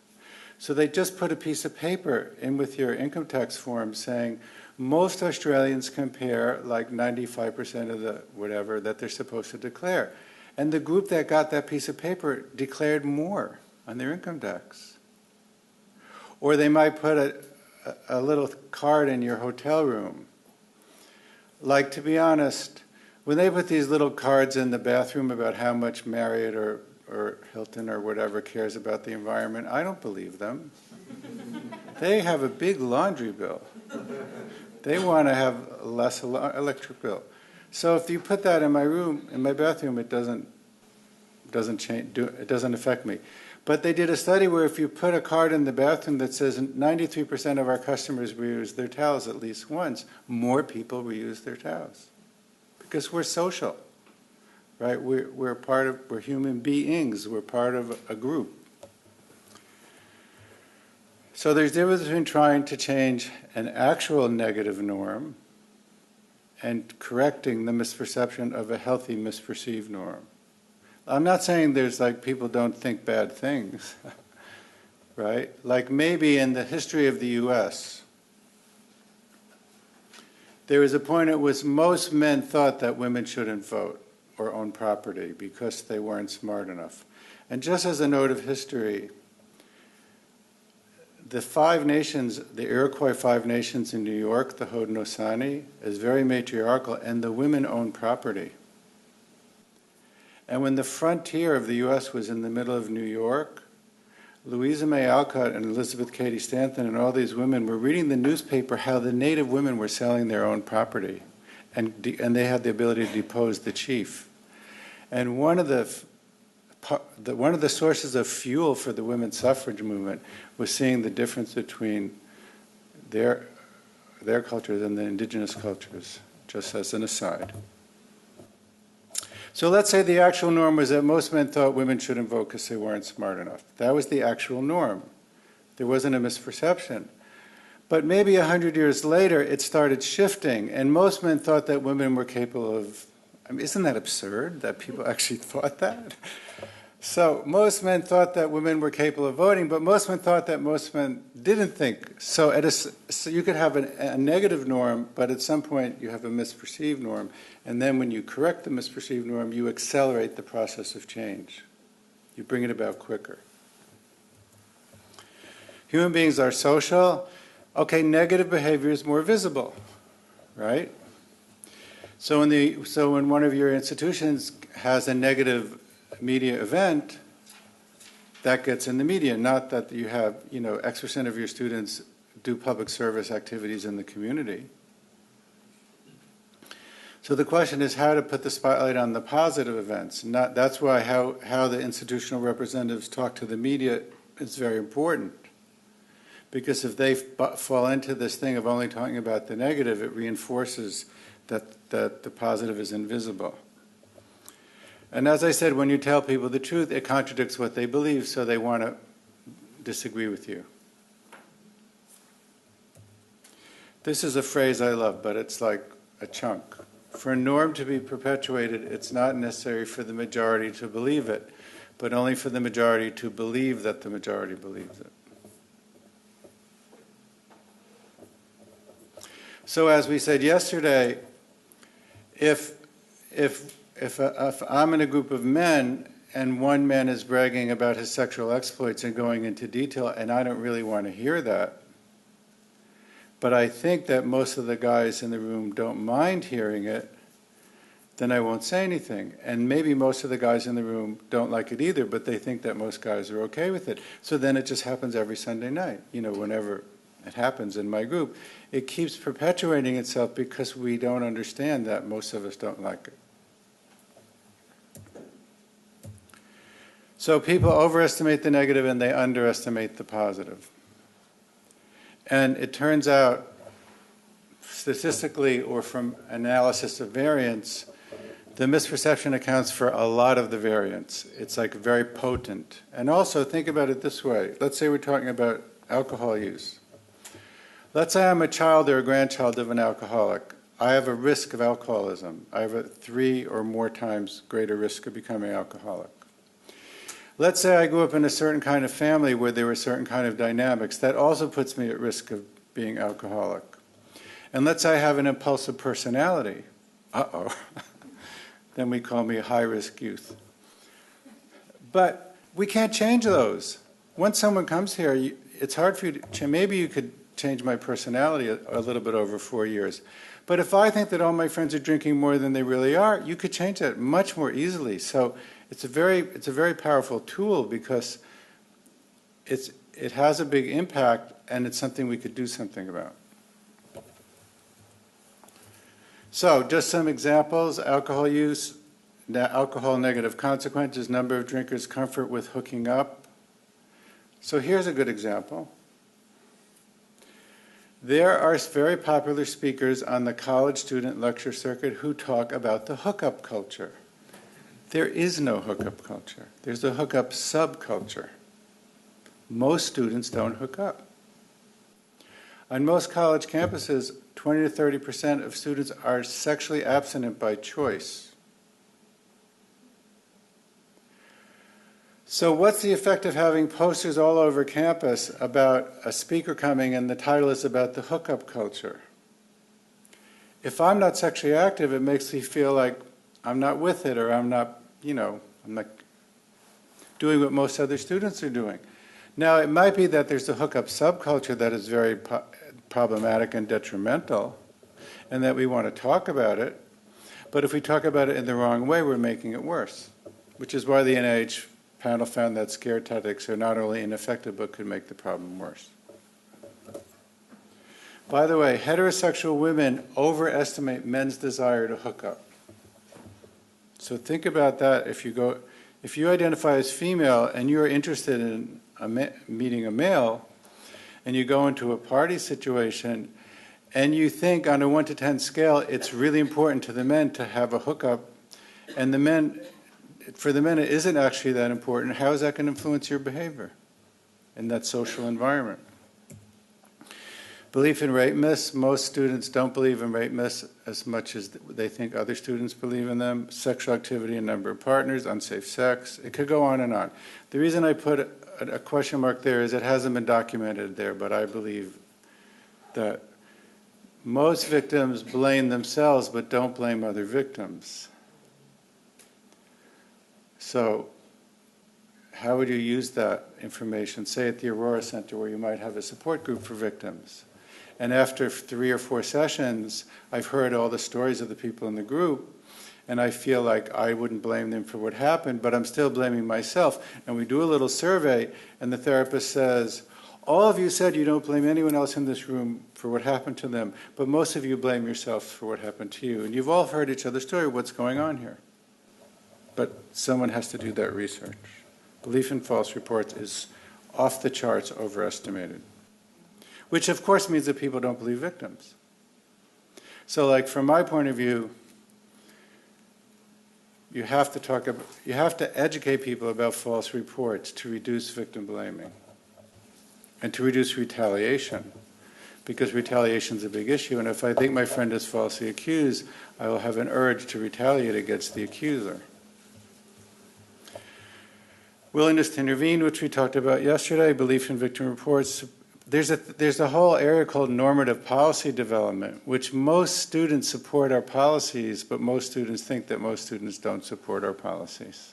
So they just put a piece of paper in with your income tax form saying, most Australians compare like 95% of the whatever that they're supposed to declare. And the group that got that piece of paper declared more on their income tax. Or they might put a little card in your hotel room. Like, to be honest, when they put these little cards in the bathroom about how much Marriott or Hilton or whatever cares about the environment, I don't believe them. They have a big laundry bill. They want to have less electric bill. So if you put that in my room, in my bathroom, it doesn't affect me. But they did a study where if you put a card in the bathroom that says 93% of our customers reuse their towels at least once, more people reuse their towels. Because we're social, right? We're human beings. We're part of a group. So there's a difference between trying to change an actual negative norm and correcting the misperception of a healthy misperceived norm. I'm not saying there's like people don't think bad things, right? Like maybe in the history of the US, there was a point at which most men thought that women shouldn't vote or own property because they weren't smart enough. And just as a note of history, the Five Nations, the Iroquois Five Nations in New York, the Haudenosaunee, is very matriarchal, and the women own property. And when the frontier of the U.S. was in the middle of New York, Louisa May Alcott and Elizabeth Cady Stanton and all these women were reading the newspaper how the native women were selling their own property, and they had the ability to depose the chief. And one of the sources of fuel for the women's suffrage movement was seeing the difference between their cultures and the indigenous cultures, just as an aside. So let's say the actual norm was that most men thought women shouldn't vote because they weren't smart enough. That was the actual norm. There wasn't a misperception. But maybe 100 years later, it started shifting, and most men thought that women were capable of, I mean, isn't that absurd that people actually thought that? So most men thought that women were capable of voting, but most men thought that most men didn't think. So you could have a negative norm, but at some point you have a misperceived norm. And then when you correct the misperceived norm, you accelerate the process of change. You bring it about quicker. Human beings are social. Okay, negative behavior is more visible, right? So when one of your institutions has a negative media event, that gets in the media. Not that you have, X% of your students do public service activities in the community. So the question is how to put the spotlight on the positive events. That's why how the institutional representatives talk to the media is very important. Because if they fall into this thing of only talking about the negative, it reinforces that the positive is invisible. And as I said, when you tell people the truth, it contradicts what they believe, so they want to disagree with you. This is a phrase I love, but it's like a chunk. For a norm to be perpetuated, it's not necessary for the majority to believe it, but only for the majority to believe that the majority believes it. So as we said yesterday, if I'm in a group of men and one man is bragging about his sexual exploits and going into detail, and I don't really want to hear that, but I think that most of the guys in the room don't mind hearing it, then I won't say anything. And maybe most of the guys in the room don't like it either, but they think that most guys are okay with it. So then it just happens every Sunday night, whenever it happens in my group. It keeps perpetuating itself because we don't understand that most of us don't like it. So people overestimate the negative and they underestimate the positive. And it turns out, statistically or from analysis of variance, the misperception accounts for a lot of the variance. It's like very potent. And also think about it this way. Let's say we're talking about alcohol use. Let's say I'm a child or a grandchild of an alcoholic. I have a risk of alcoholism. I have a 3 or more times greater risk of becoming alcoholic. Let's say I grew up in a certain kind of family where there were certain kind of dynamics. That also puts me at risk of being alcoholic. And let's say I have an impulsive personality. Uh-oh. Then we call me a high-risk youth. But we can't change those. Once someone comes here, it's hard for you to change. Maybe you could change my personality a little bit over 4 years. But if I think that all my friends are drinking more than they really are, you could change that much more easily. So it's a very powerful tool because it has a big impact and it's something we could do something about. So just some examples: alcohol use, alcohol negative consequences, number of drinkers, comfort with hooking up. So here's a good example. There are very popular speakers on the college student lecture circuit who talk about the hookup culture. There is no hookup culture. There's a hookup subculture. Most students don't hook up. On most college campuses, 20 to 30% of students are sexually abstinent by choice. So what's the effect of having posters all over campus about a speaker coming and the title is about the hookup culture? If I'm not sexually active, it makes me feel like I'm not with it, or I'm not doing what most other students are doing. Now, it might be that there's a hookup subculture that is very problematic and detrimental, and that we want to talk about it. But if we talk about it in the wrong way, we're making it worse, which is why the NIH panel found that scare tactics are not only ineffective, but could make the problem worse. By the way, heterosexual women overestimate men's desire to hook up. So think about that. If you identify as female and you're interested in meeting a male, and you go into a party situation, and you think on a 1 to 10 scale, it's really important to the men to have a hookup, and for the men it isn't actually that important, how is that going to influence your behavior in that social environment? Belief in rape myths. Most students don't believe in rape myths as much as they think other students believe in them. Sexual activity and number of partners, unsafe sex. It could go on and on. The reason I put a question mark there is it hasn't been documented there, but I believe that most victims blame themselves but don't blame other victims. So how would you use that information, say at the Aurora Center, where you might have a support group for victims? And after 3 or 4 sessions, I've heard all the stories of the people in the group, and I feel like I wouldn't blame them for what happened, but I'm still blaming myself. And we do a little survey, and the therapist says, all of you said you don't blame anyone else in this room for what happened to them, but most of you blame yourself for what happened to you. And you've all heard each other's story. What's going on here? But someone has to do that research. Belief in false reports is off the charts overestimated, which of course means that people don't believe victims. So like from my point of view, you have to educate people about false reports to reduce victim blaming and to reduce retaliation, because retaliation is a big issue, and if I think my friend is falsely accused, I will have an urge to retaliate against the accuser. Willingness to intervene, which we talked about yesterday, belief in victim reports. There's a whole area called normative policy development, which most students support our policies, but most students think that most students don't support our policies.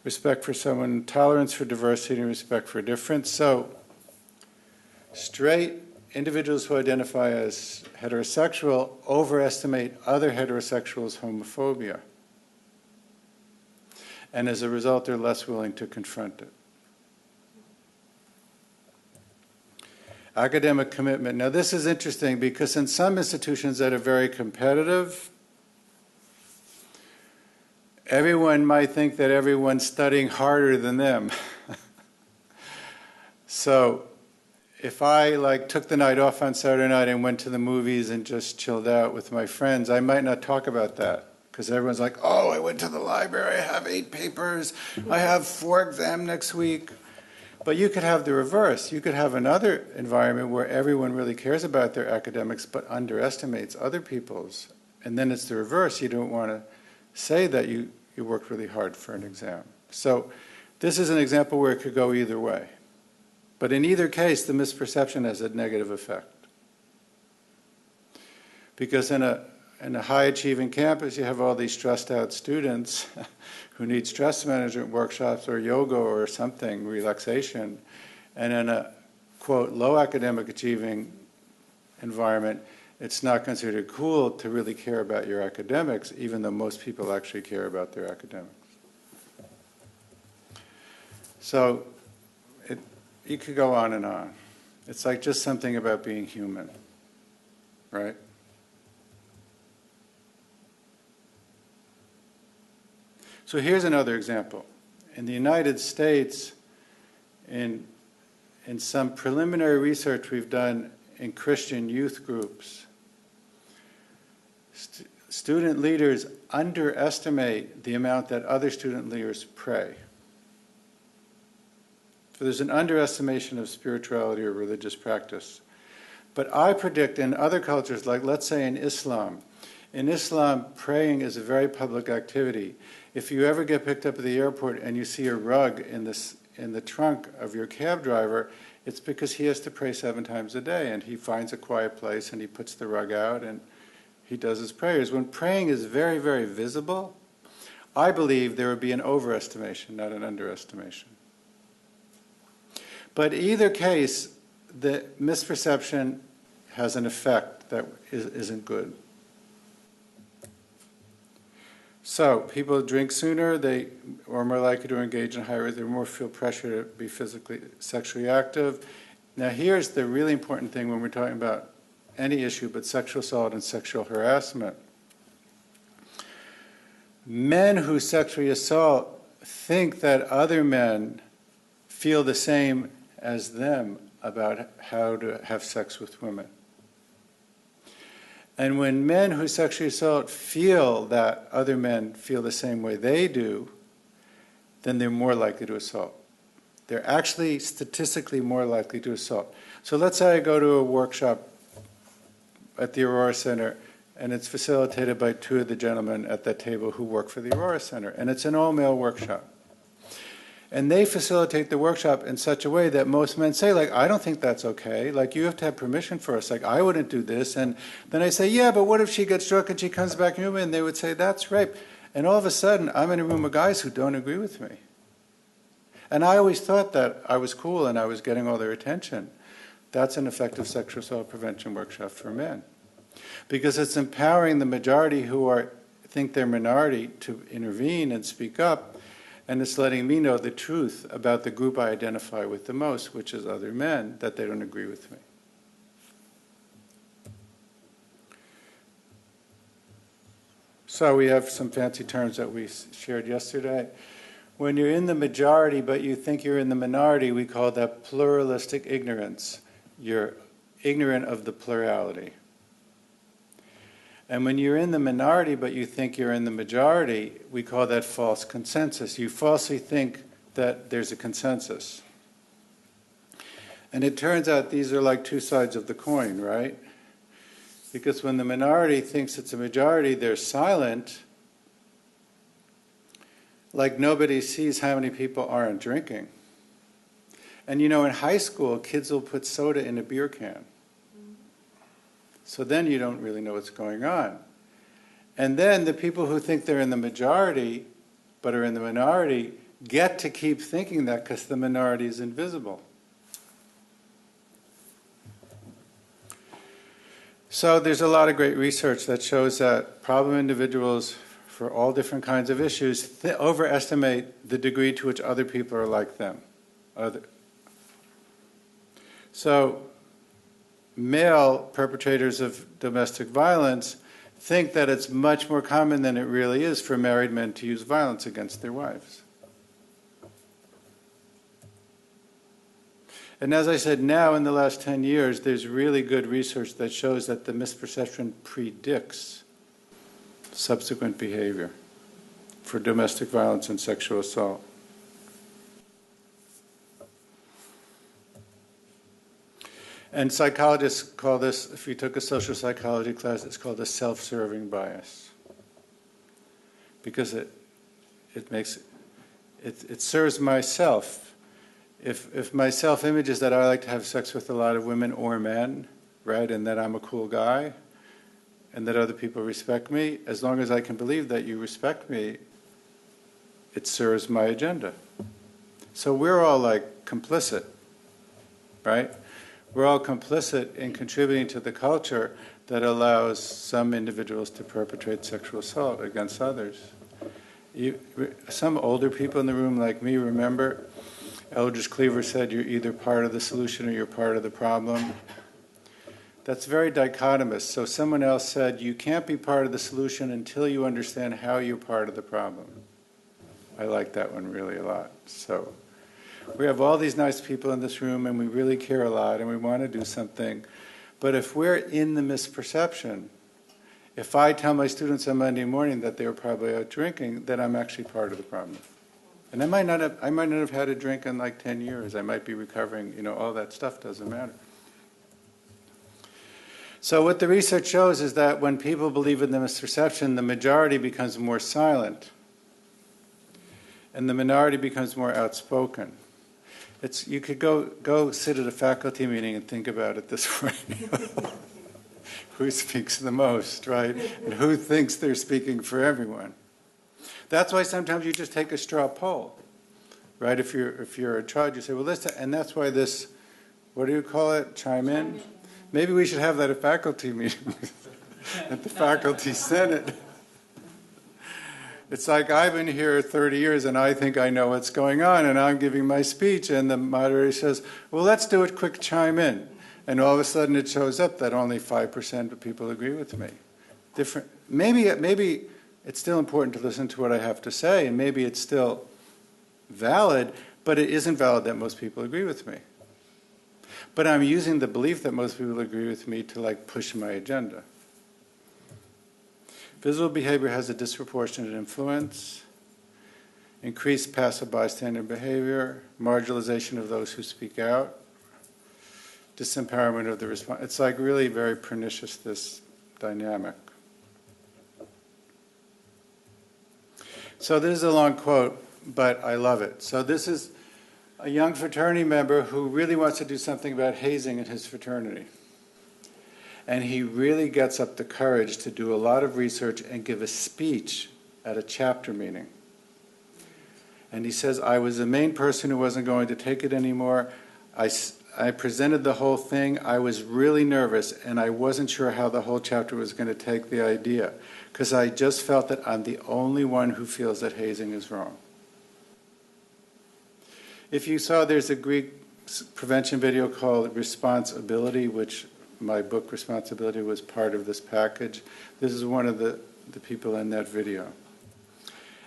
Respect for someone, tolerance for diversity, and respect for difference. So, straight individuals who identify as heterosexual overestimate other heterosexuals' homophobia. And as a result, they're less willing to confront it. Academic commitment. Now this is interesting because in some institutions that are very competitive, everyone might think that everyone's studying harder than them. So if I took the night off on Saturday night and went to the movies and just chilled out with my friends, I might not talk about that. Because everyone's like, oh, I went to the library, I have 8 papers, I have 4 exams next week. But you could have the reverse. You could have another environment where everyone really cares about their academics but underestimates other people's. And then it's the reverse. You don't want to say that you worked really hard for an exam. So this is an example where it could go either way. But in either case, the misperception has a negative effect. Because in a high-achieving campus, you have all these stressed-out students who need stress management workshops or yoga or something, relaxation. And in a, quote, low academic achieving environment, it's not considered cool to really care about your academics, even though most people actually care about their academics. So you could go on and on. It's like just something about being human, right? So here's another example. In the United States, in some preliminary research we've done in Christian youth groups, student leaders underestimate the amount that other student leaders pray. So there's an underestimation of spirituality or religious practice. But I predict in other cultures, like let's say in Islam, praying is a very public activity. If you ever get picked up at the airport and you see a rug in the trunk of your cab driver, it's because he has to pray 7 times a day, and he finds a quiet place and he puts the rug out and he does his prayers. When praying is very, very visible, I believe there would be an overestimation, not an underestimation. But either case, the misperception has an effect that isn't good. So people drink sooner, they are more likely to engage in higher, they more feel pressure to be physically, sexually active. Now here's the really important thing when we're talking about any issue but sexual assault and sexual harassment. Men who sexually assault think that other men feel the same as them about how to have sex with women. And when men who sexually assault feel that other men feel the same way they do, then they're more likely to assault. They're actually statistically more likely to assault. So let's say I go to a workshop at the Aurora Center, and it's facilitated by 2 of the gentlemen at that table who work for the Aurora Center, and it's an all-male workshop. And they facilitate the workshop in such a way that most men say, like, I don't think that's okay. Like, you have to have permission for us. Like, I wouldn't do this. And then I say, yeah, but what if she gets drunk and she comes back in the room? And they would say, that's rape. And all of a sudden, I'm in a room of guys who don't agree with me. And I always thought that I was cool and I was getting all their attention. That's an effective sexual assault prevention workshop for men. Because it's empowering the majority who think they're minority to intervene and speak up. And it's letting me know the truth about the group I identify with the most, which is other men, that they don't agree with me. So we have some fancy terms that we shared yesterday. When you're in the majority but you think you're in the minority, we call that pluralistic ignorance. You're ignorant of the plurality. And when you're in the minority but you think you're in the majority, we call that false consensus. You falsely think that there's a consensus. And it turns out these are like 2 sides of the coin, right? Because when the minority thinks it's a majority, they're silent, like nobody sees how many people aren't drinking. And you know, in high school, kids will put soda in a beer can. So then you don't really know what's going on. And then the people who think they're in the majority, but are in the minority, get to keep thinking that because the minority is invisible. So there's a lot of great research that shows that problem individuals for all different kinds of issues overestimate the degree to which other people are like them. So male perpetrators of domestic violence think that it's much more common than it really is for married men to use violence against their wives. And as I said, now in the last 10 years, there's really good research that shows that the misperception predicts subsequent behavior for domestic violence and sexual assault. And psychologists call this, if you took a social psychology class, it's called a self-serving bias. Because it serves myself. If my self-image is that I like to have sex with a lot of women or men, right, and that I'm a cool guy, and that other people respect me, as long as I can believe that you respect me, it serves my agenda. So we're all like complicit, right? We're all complicit in contributing to the culture that allows some individuals to perpetrate sexual assault against others. Some older people in the room like me remember Eldridge Cleaver said you're either part of the solution or you're part of the problem. That's very dichotomous. So someone else said you can't be part of the solution until you understand how you're part of the problem. I like that one really a lot. So we have all these nice people in this room and we really care a lot and we want to do something. But if we're in the misperception, if I tell my students on Monday morning that they were probably out drinking, then I'm actually part of the problem. And I might not have had a drink in like 10 years. I might be recovering, all that stuff doesn't matter. So what the research shows is that when people believe in the misperception, the majority becomes more silent. And the minority becomes more outspoken. You could go sit at a faculty meeting and think about it this way. Who speaks the most, right? And who thinks they're speaking for everyone? That's why sometimes you just take a straw poll, right? If you're a child, you say, well, listen, and that's why this, what do you call it? Chime in? Maybe we should have that at faculty meetings, at the faculty senate. It's like I've been here 30 years and I think I know what's going on and I'm giving my speech and the moderator says, well, let's do it quick, chime in. And all of a sudden it shows up that only 5% of people agree with me. Maybe it's still important to listen to what I have to say and maybe it's still valid, but it isn't valid that most people agree with me. But I'm using the belief that most people agree with me to like push my agenda. Visible behavior has a disproportionate influence, increased passive bystander behavior, marginalization of those who speak out, disempowerment of the response. It's like really very pernicious, this dynamic. So this is a long quote, but I love it. So this is a young fraternity member who really wants to do something about hazing in his fraternity. And he really gets up the courage to do a lot of research and give a speech at a chapter meeting. And he says, I was the main person who wasn't going to take it anymore. I presented the whole thing. I was really nervous, and I wasn't sure how the whole chapter was going to take the idea, because I just felt that I'm the only one who feels that hazing is wrong. If you saw, there's a Greek prevention video called Responsibility, which my book Responsibility was part of this package. This is one of the people in that video.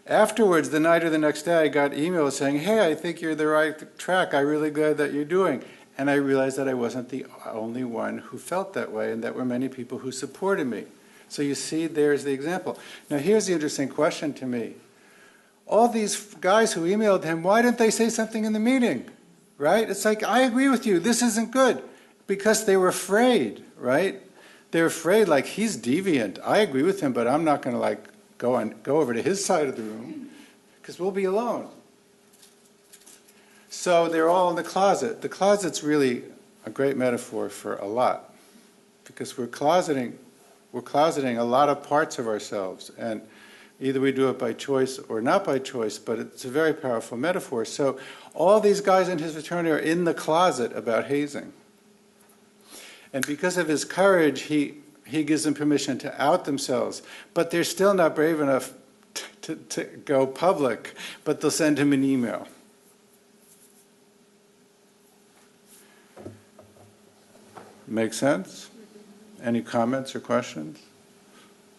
Afterwards, the night or the next day, I got emails saying, hey, I think you're the right track. I'm really glad that you're doing. And I realized that I wasn't the only one who felt that way, and that were many people who supported me. So you see, there's the example. Now here's the interesting question to me. All these guys who emailed him, why didn't they say something in the meeting? Right? It's like, I agree with you, this isn't good. Because they were afraid, right? They're afraid, like, he's deviant. I agree with him, but I'm not going to like go over to his side of the room, because we'll be alone. So they're all in the closet. The closet's really a great metaphor for a lot, because we're closeting a lot of parts of ourselves, and either we do it by choice or not by choice, but it's a very powerful metaphor. So all these guys in his fraternity are in the closet about hazing. And because of his courage, he gives them permission to out themselves. But they're still not brave enough to go public, but they'll send him an email. Make sense? Any comments or questions?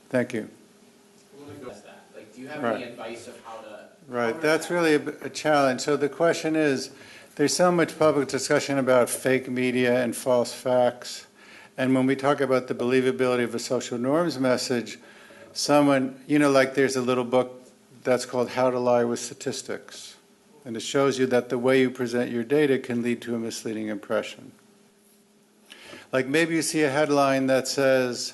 Thank you. Like, do you have any advice of how to... Right, that's really a challenge. So the question is, there's so much public discussion about fake media and false facts. And when we talk about the believability of a social norms message, someone, like there's a little book that's called How to Lie with Statistics. And it shows you that the way you present your data can lead to a misleading impression. Like maybe you see a headline that says,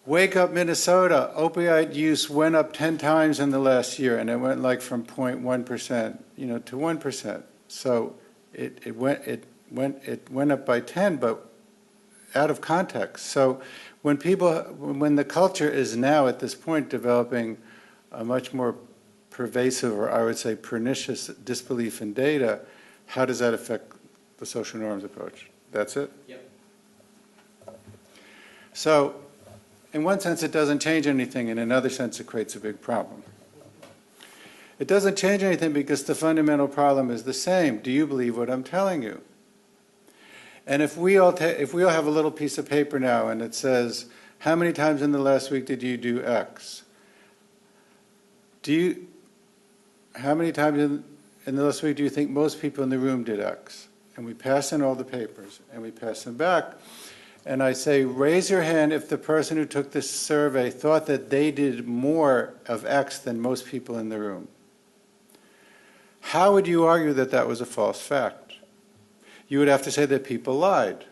"Wake up Minnesota, opioid use went up 10 times in the last year," and it went like from 0.1%, to 1%. So it went up by 10, but out of context. So when the culture is now at this point developing a much more pervasive, or I would say pernicious, disbelief in data, how does that affect the social norms approach? That's it? Yep. So in one sense, it doesn't change anything. In another sense, it creates a big problem. It doesn't change anything because the fundamental problem is the same. Do you believe what I'm telling you? And if we all have a little piece of paper now and it says, how many times in the last week did you do X? How many times in the last week do you think most people in the room did X? And we pass in all the papers and we pass them back. And I say, raise your hand if the person who took this survey thought that they did more of X than most people in the room. How would you argue that that was a false fact? You would have to say that people lied.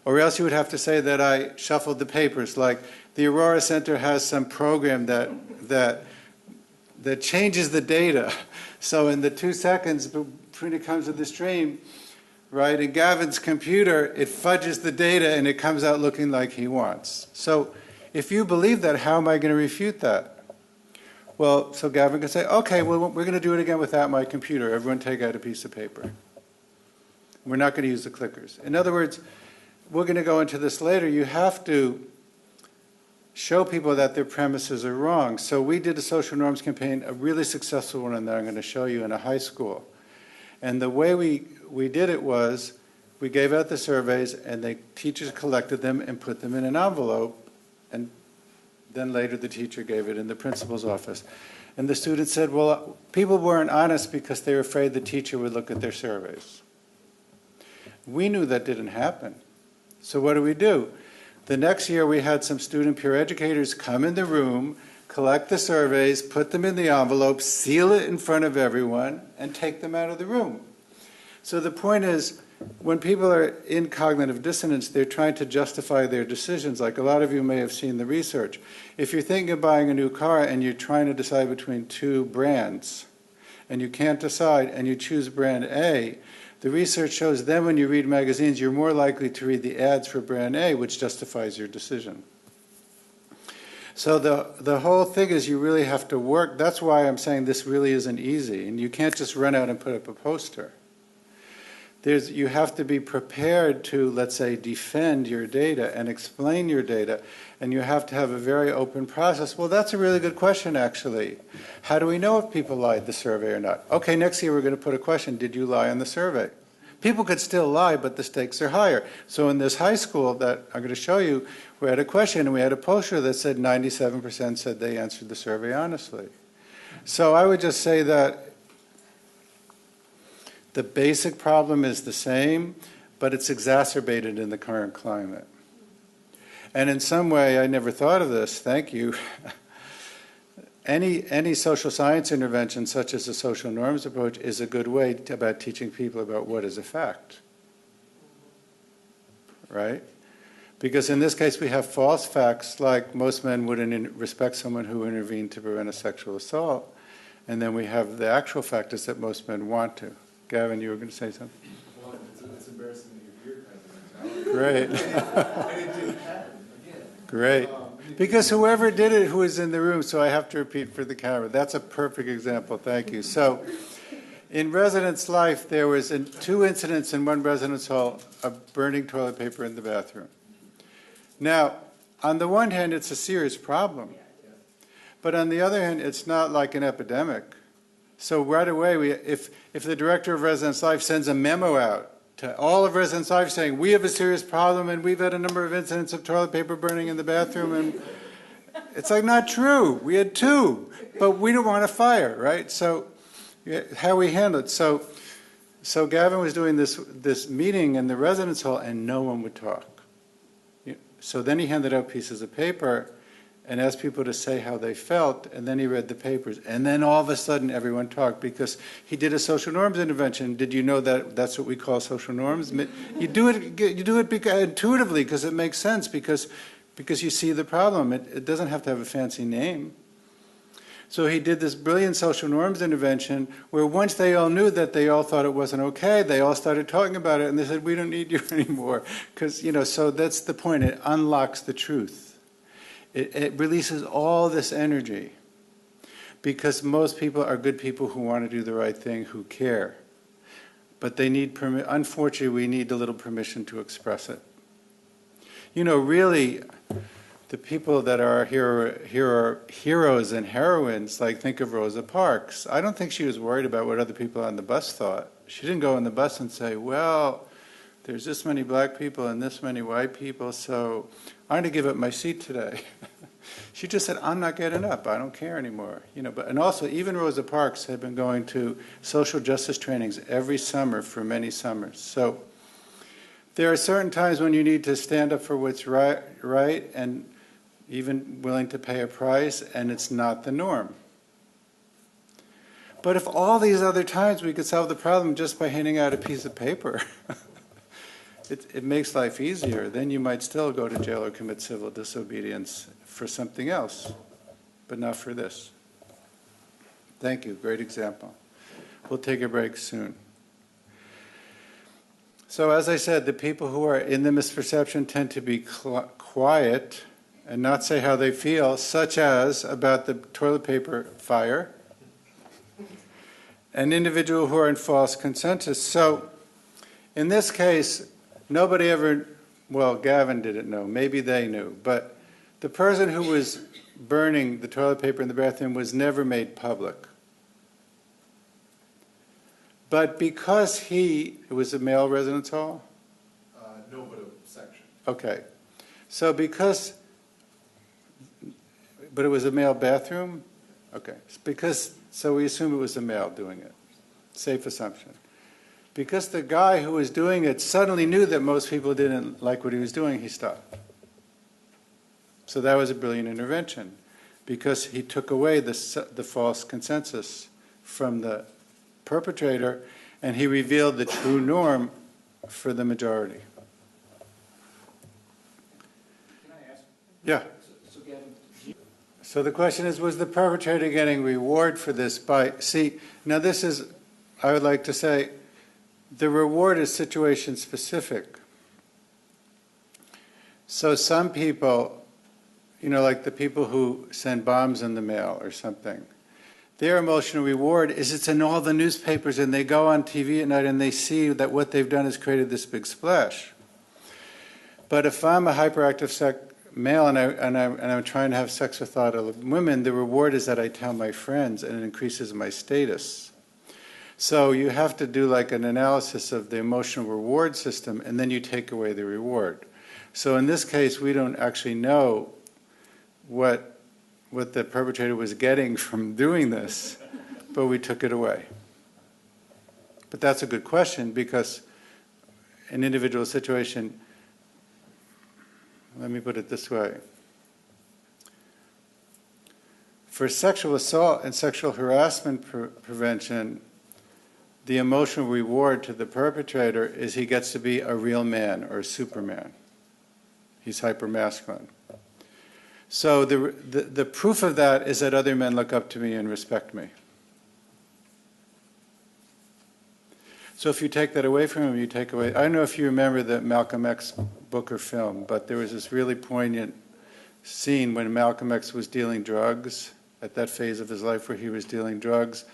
Or else you would have to say that I shuffled the papers, like the Aurora Center has some program that changes the data. So in the 2 seconds between it comes to the stream, right, in Gavin's computer, it fudges the data and it comes out looking like he wants. So if you believe that, how am I going to refute that? Well, so Gavin can say, okay, well, we're going to do it again without my computer. Everyone take out a piece of paper. We're not going to use the clickers. In other words, we're going to go into this later. You have to show people that their premises are wrong. So we did a social norms campaign, a really successful one that I'm going to show you in a high school. And the way we did it was we gave out the surveys and the teachers collected them and put them in an envelope, and then later the teacher gave it in the principal's office. And the students said, well, people weren't honest because they were afraid the teacher would look at their surveys. We knew that didn't happen. So what do? The next year we had some student peer educators come in the room, collect the surveys, put them in the envelope, seal it in front of everyone, and take them out of the room. So the point is, when people are in cognitive dissonance, they're trying to justify their decisions. Like a lot of you may have seen the research. If you're thinking of buying a new car and you're trying to decide between two brands, and you can't decide, and you choose brand A, the research shows then when you read magazines, you're more likely to read the ads for brand A, which justifies your decision. So the whole thing is you really have to work. That's why I'm saying this really isn't easy. And you can't just run out and put up a poster. You have to be prepared to, let's say, defend your data and explain your data. And you have to have a very open process. Well, that's a really good question, actually. How do we know if people lied the survey or not? Okay, next year we're going to put a question, did you lie on the survey? People could still lie, but the stakes are higher. So in this high school that I'm going to show you, we had a question and we had a poster that said 97% said they answered the survey honestly. So I would just say that the basic problem is the same, but it's exacerbated in the current climate. And in some way, I never thought of this, thank you. Any social science intervention, such as the social norms approach, is a good way about teaching people about what is a fact. Right? Because in this case, we have false facts, like most men wouldn't respect someone who intervened to prevent a sexual assault. And then we have the actual fact is that most men want to. Gavin, you were going to say something? Well, it's embarrassing that you're here. Great. And it didn't happen again. Great. Because whoever did it who was in the room, so I have to repeat for the camera. That's a perfect example. Thank you. So in residence life, there was 2 incidents in one residence hall of burning toilet paper in the bathroom. Now, on the one hand, it's a serious problem. But on the other hand, it's not like an epidemic. So right away, if the director of residence life sends a memo out to all of residence life saying, we have a serious problem and we've had a number of incidents of toilet paper burning in the bathroom, and it's like, not true. We had 2, but we don't want a fire, right? So how we handle it. So Gavin was doing this meeting in the residence hall and no one would talk. So then he handed out pieces of paper and asked people to say how they felt, and then he read the papers. And then all of a sudden everyone talked because he did a social norms intervention. Did you know that that's what we call social norms? You do it intuitively because it makes sense, because you see the problem. It doesn't have to have a fancy name. So he did this brilliant social norms intervention where once they all knew that they all thought it wasn't okay, they all started talking about it, and they said, we don't need you anymore. Because, so that's the point. It unlocks the truth. It releases all this energy, because most people are good people who want to do the right thing, who care. But they need unfortunately, we need a little permission to express it. Really, the people that are heroes and heroines, like think of Rosa Parks. I don't think she was worried about what other people on the bus thought. She didn't go on the bus and say, well, there's this many black people and this many white people, so I'm going to give up my seat today. She just said, I'm not getting up. I don't care anymore. And also, even Rosa Parks had been going to social justice trainings every summer for many summers. So there are certain times when you need to stand up for what's right, and even willing to pay a price, and it's not the norm. But if all these other times we could solve the problem just by handing out a piece of paper, it makes life easier. Then you might still go to jail or commit civil disobedience for something else, but not for this. Thank you. Great example. We'll take a break soon. So as I said, the people who are in the misperception tend to be quiet and not say how they feel, such as about the toilet paper fire, and individuals who are in false consensus. So in this case, nobody ever, well, Gavin didn't know, maybe they knew, but the person who was burning the toilet paper in the bathroom was never made public. But because it was a male residence hall? No, but a section. Okay. So but it was a male bathroom? Okay. So we assume it was a male doing it. Safe assumption. Because the guy who was doing it suddenly knew that most people didn't like what he was doing, he stopped. So that was a brilliant intervention, because he took away the false consensus from the perpetrator, and he revealed the true norm for the majority. Can I ask? Yeah. So the question is, was the perpetrator getting reward for this see, now this is, I would like to say, the reward is situation specific. So some people, like the people who send bombs in the mail or something, their emotional reward is it's in all the newspapers, and they go on TV at night and they see that what they've done has created this big splash. But if I'm a hyperactive male and I'm trying to have sex with other women, the reward is that I tell my friends, and it increases my status. So you have to do like an analysis of the emotional reward system, and then you take away the reward. So in this case, we don't actually know what the perpetrator was getting from doing this, but we took it away. But that's a good question, because an individual situation, let me put it this way. For sexual assault and sexual harassment prevention, the emotional reward to the perpetrator is he gets to be a real man or a superman. He's hypermasculine. So the proof of that is that other men look up to me and respect me. So if you take that away from him, you take away... I don't know if you remember the Malcolm X book or film, but there was this really poignant scene when Malcolm X was dealing drugs, at that phase of his life where he was dealing drugs.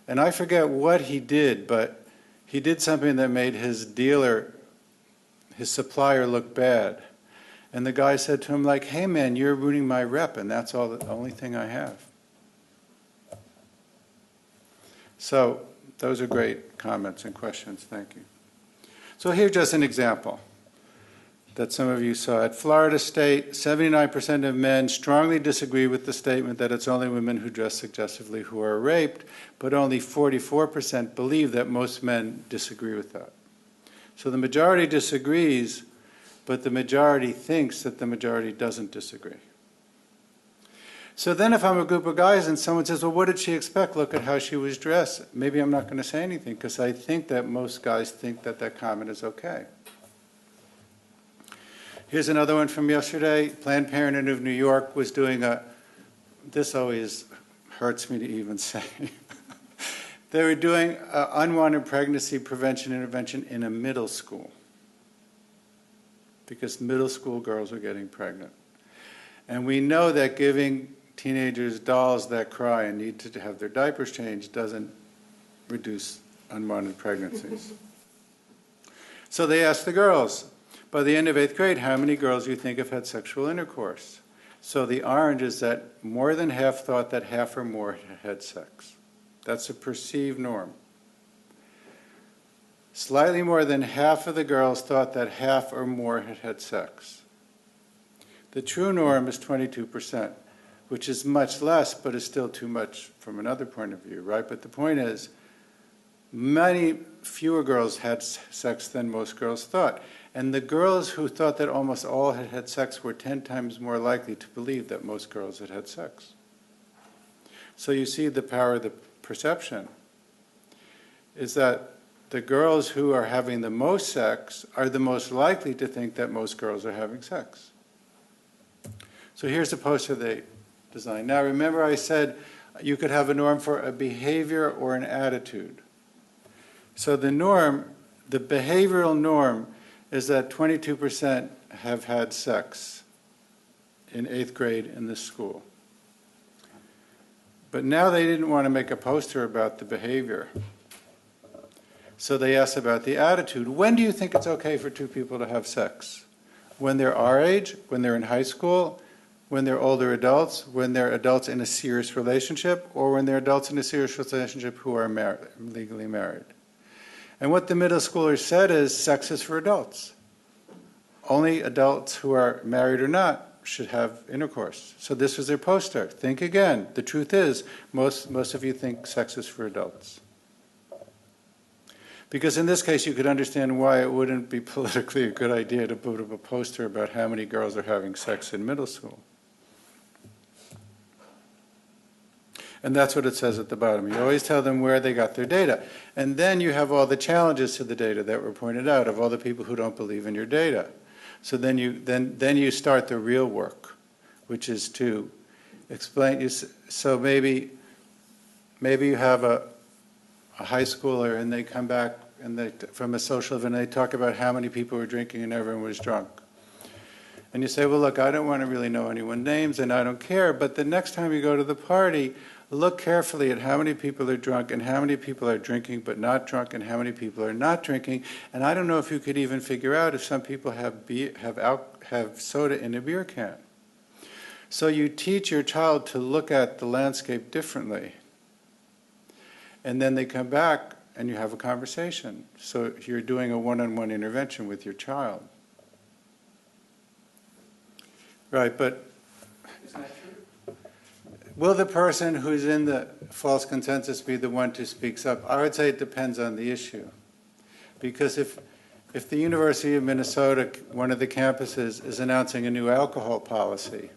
And I forget what he did, but he did something that made his supplier look bad. And the guy said to him, like, hey man, you're ruining my rep, and that's the only thing I have. So those are great comments and questions, thank you. So here's just an example that some of you saw. At Florida State, 79% of men strongly disagree with the statement that it's only women who dress suggestively who are raped, but only 44% believe that most men disagree with that. So the majority disagrees, but the majority thinks that the majority doesn't disagree. So then if I'm a group of guys and someone says, well, what did she expect? Look at how she was dressed. Maybe I'm not going to say anything because I think that most guys think that that comment is okay. Here's another one from yesterday. Planned Parenthood of New York was doing this always hurts me to even say. They were doing unwanted pregnancy prevention intervention in a middle school because middle school girls were getting pregnant. And we know that giving teenagers dolls that cry and need to have their diapers changed doesn't reduce unwanted pregnancies. So they asked the girls, by the end of 8th grade, how many girls do you think have had sexual intercourse? So the orange is that more than half thought that half or more had sex. That's a perceived norm. Slightly more than half of the girls thought that half or more had had sex. The true norm is 22%, which is much less, but is still too much from another point of view, right? But the point is, many fewer girls had sex than most girls thought. And the girls who thought that almost all had had sex were 10 times more likely to believe that most girls had had sex. So you see the power of the perception is that the girls who are having the most sex are the most likely to think that most girls are having sex. So here's the poster they designed. Now remember I said you could have a norm for a behavior or an attitude. So the norm, the behavioral norm, is that 22% have had sex in 8th grade in this school. But now they didn't want to make a poster about the behavior. So they asked about the attitude. When do you think it's okay for two people to have sex? When they're our age, when they're in high school, when they're older adults, when they're adults in a serious relationship, or when they're adults in a serious relationship who are legally married? And what the middle schoolers said is sex is for adults. Only adults who are married or not should have intercourse. So this was their poster. Think again. The truth is, most of you think sex is for adults. Because in this case, you could understand why it wouldn't be politically a good idea to put up a poster about how many girls are having sex in middle school. And that's what it says at the bottom. You always tell them where they got their data. And then you have all the challenges to the data that were pointed out of all the people who don't believe in your data. So then you start the real work, which is to explain. So maybe you have a high schooler and they come back and from a social event and they talk about how many people were drinking and everyone was drunk. And you say, well, look, I don't want to really know anyone's names and I don't care, but the next time you go to the party, look carefully at how many people are drunk and how many people are drinking but not drunk and how many people are not drinking. And I don't know if you could even figure out if some people have soda in a beer can. So you teach your child to look at the landscape differently. And then they come back and you have a conversation. So you're doing a one-on-one intervention with your child. Right, but Is that true? will the person who's in the false consensus be the one who speaks up? I would say it depends on the issue. Because if the University of Minnesota, one of the campuses, is announcing a new alcohol policy,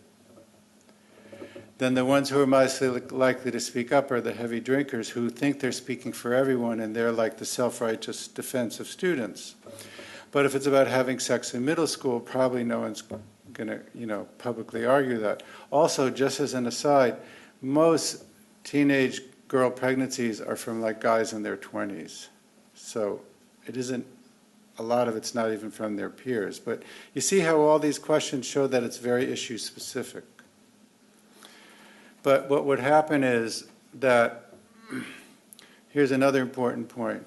then the ones who are most likely to speak up are the heavy drinkers who think they're speaking for everyone and they're like the self-righteous defense of students. But if it's about having sex in middle school, probably no one's going to, publicly argue that. Also, just as an aside, most teenage girl pregnancies are from like guys in their 20s. So it isn't, a lot of it's not even from their peers. But you see how all these questions show that it's very issue specific. But what would happen is that, here's another important point.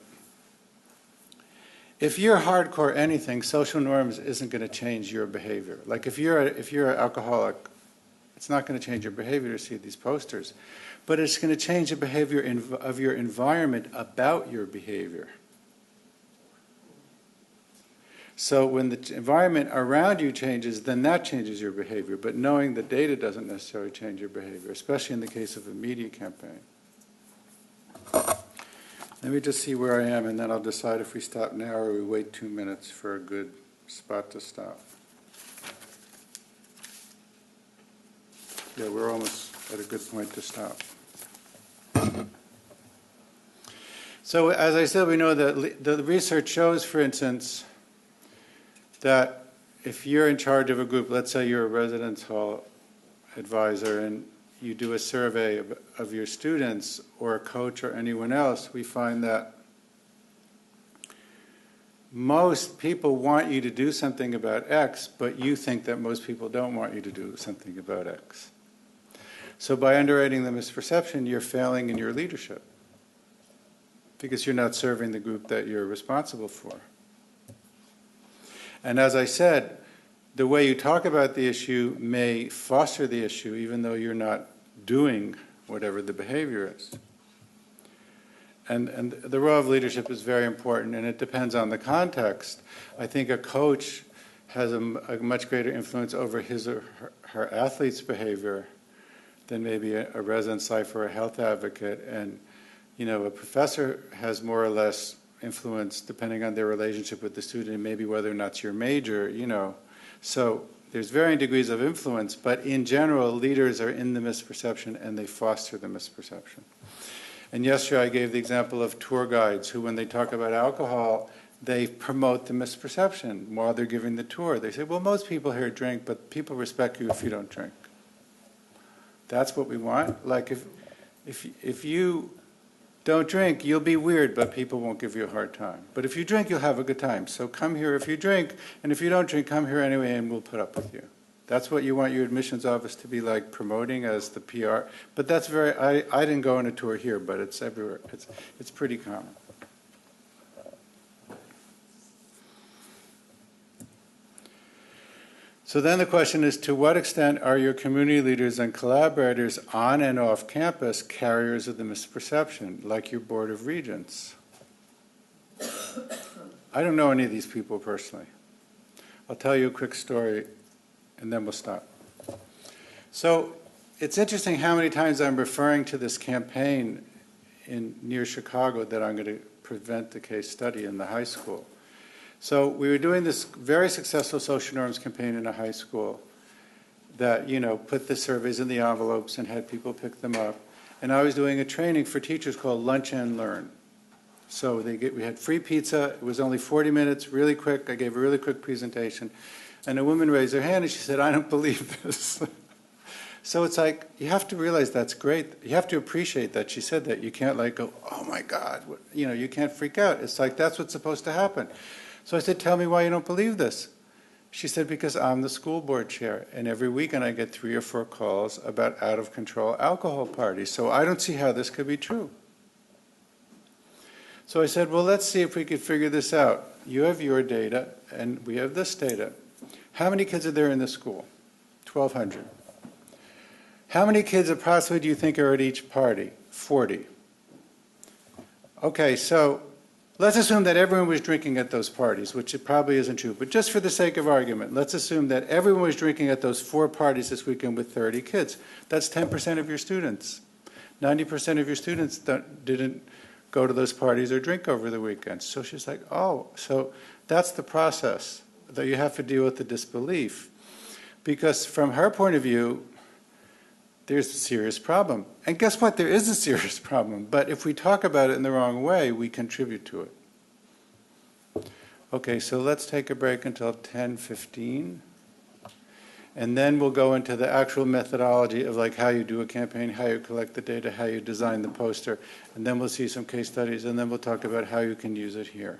If you're hardcore anything, social norms isn't going to change your behavior. Like if you're an alcoholic, it's not going to change your behavior to see these posters, but it's going to change the behavior of your environment about your behavior. So when the environment around you changes, then that changes your behavior. But knowing the data doesn't necessarily change your behavior, especially in the case of a media campaign. Let me just see where I am, and then I'll decide if we stop now or we wait 2 minutes for a good spot to stop. Yeah, we're almost at a good point to stop. So as I said, we know that the research shows, for instance, that if you're in charge of a group, let's say you're a residence hall advisor and you do a survey of your students or a coach or anyone else, we find that most people want you to do something about X, but you think that most people don't want you to do something about X. So by underwriting the misperception, you're failing in your leadership because you're not serving the group that you're responsible for. And as I said, the way you talk about the issue may foster the issue even though you're not doing whatever the behavior is. And the role of leadership is very important, and it depends on the context. I think a coach has a much greater influence over his or her athlete's behavior than maybe a residence life or a health advocate. And, you know, a professor has more or less influence depending on their relationship with the student, and maybe whether or not it's your major, you know. So there's varying degrees of influence, but in general, leaders are in the misperception and they foster the misperception. And yesterday I gave the example of tour guides who, when they talk about alcohol, they promote the misperception while they're giving the tour. They say, well, most people here drink, but people respect you if you don't drink. That's what we want. Like if you don't drink, you'll be weird, but people won't give you a hard time. But if you drink, you'll have a good time. So come here if you drink, and if you don't drink, come here anyway, and we'll put up with you. That's what you want your admissions office to be like promoting as the PR. But that's very, I didn't go on a tour here, but it's everywhere. It's pretty common. So then the question is, to what extent are your community leaders and collaborators on and off campus carriers of the misperception, like your Board of Regents? I don't know any of these people personally. I'll tell you a quick story and then we'll stop. So it's interesting how many times I'm referring to this campaign near Chicago that I'm going to prevent the case study in the high school. So we were doing this very successful social norms campaign in a high school that, you know, put the surveys in the envelopes and had people pick them up. And I was doing a training for teachers called Lunch and Learn. So we had free pizza. It was only 40 minutes, really quick. I gave a really quick presentation. And a woman raised her hand and she said, I don't believe this. So it's like, you have to realize that's great. You have to appreciate that she said that. You can't like go, oh my God, you know, you can't freak out. It's like, that's what's supposed to happen. So I said, tell me why you don't believe this. She said, because I'm the school board chair, and every weekend I get 3 or 4 calls about out-of-control alcohol parties, so I don't see how this could be true. So I said, well, let's see if we could figure this out. You have your data, and we have this data. How many kids are there in the school? 1,200. How many kids approximately do you think are at each party? 40. Okay, so let's assume that everyone was drinking at those parties, which it probably isn't true. But just for the sake of argument, let's assume that everyone was drinking at those 4 parties this weekend with 30 kids. That's 10% of your students. 90% of your students didn't go to those parties or drink over the weekend. So she's like, oh, so that's the process, that you have to deal with the disbelief. Because from her point of view, there's a serious problem. And guess what? There is a serious problem. But if we talk about it in the wrong way, we contribute to it. Okay, so let's take a break until 10:15. And then we'll go into the actual methodology of like how you do a campaign, how you collect the data, how you design the poster. And then we'll see some case studies, and then we'll talk about how you can use it here.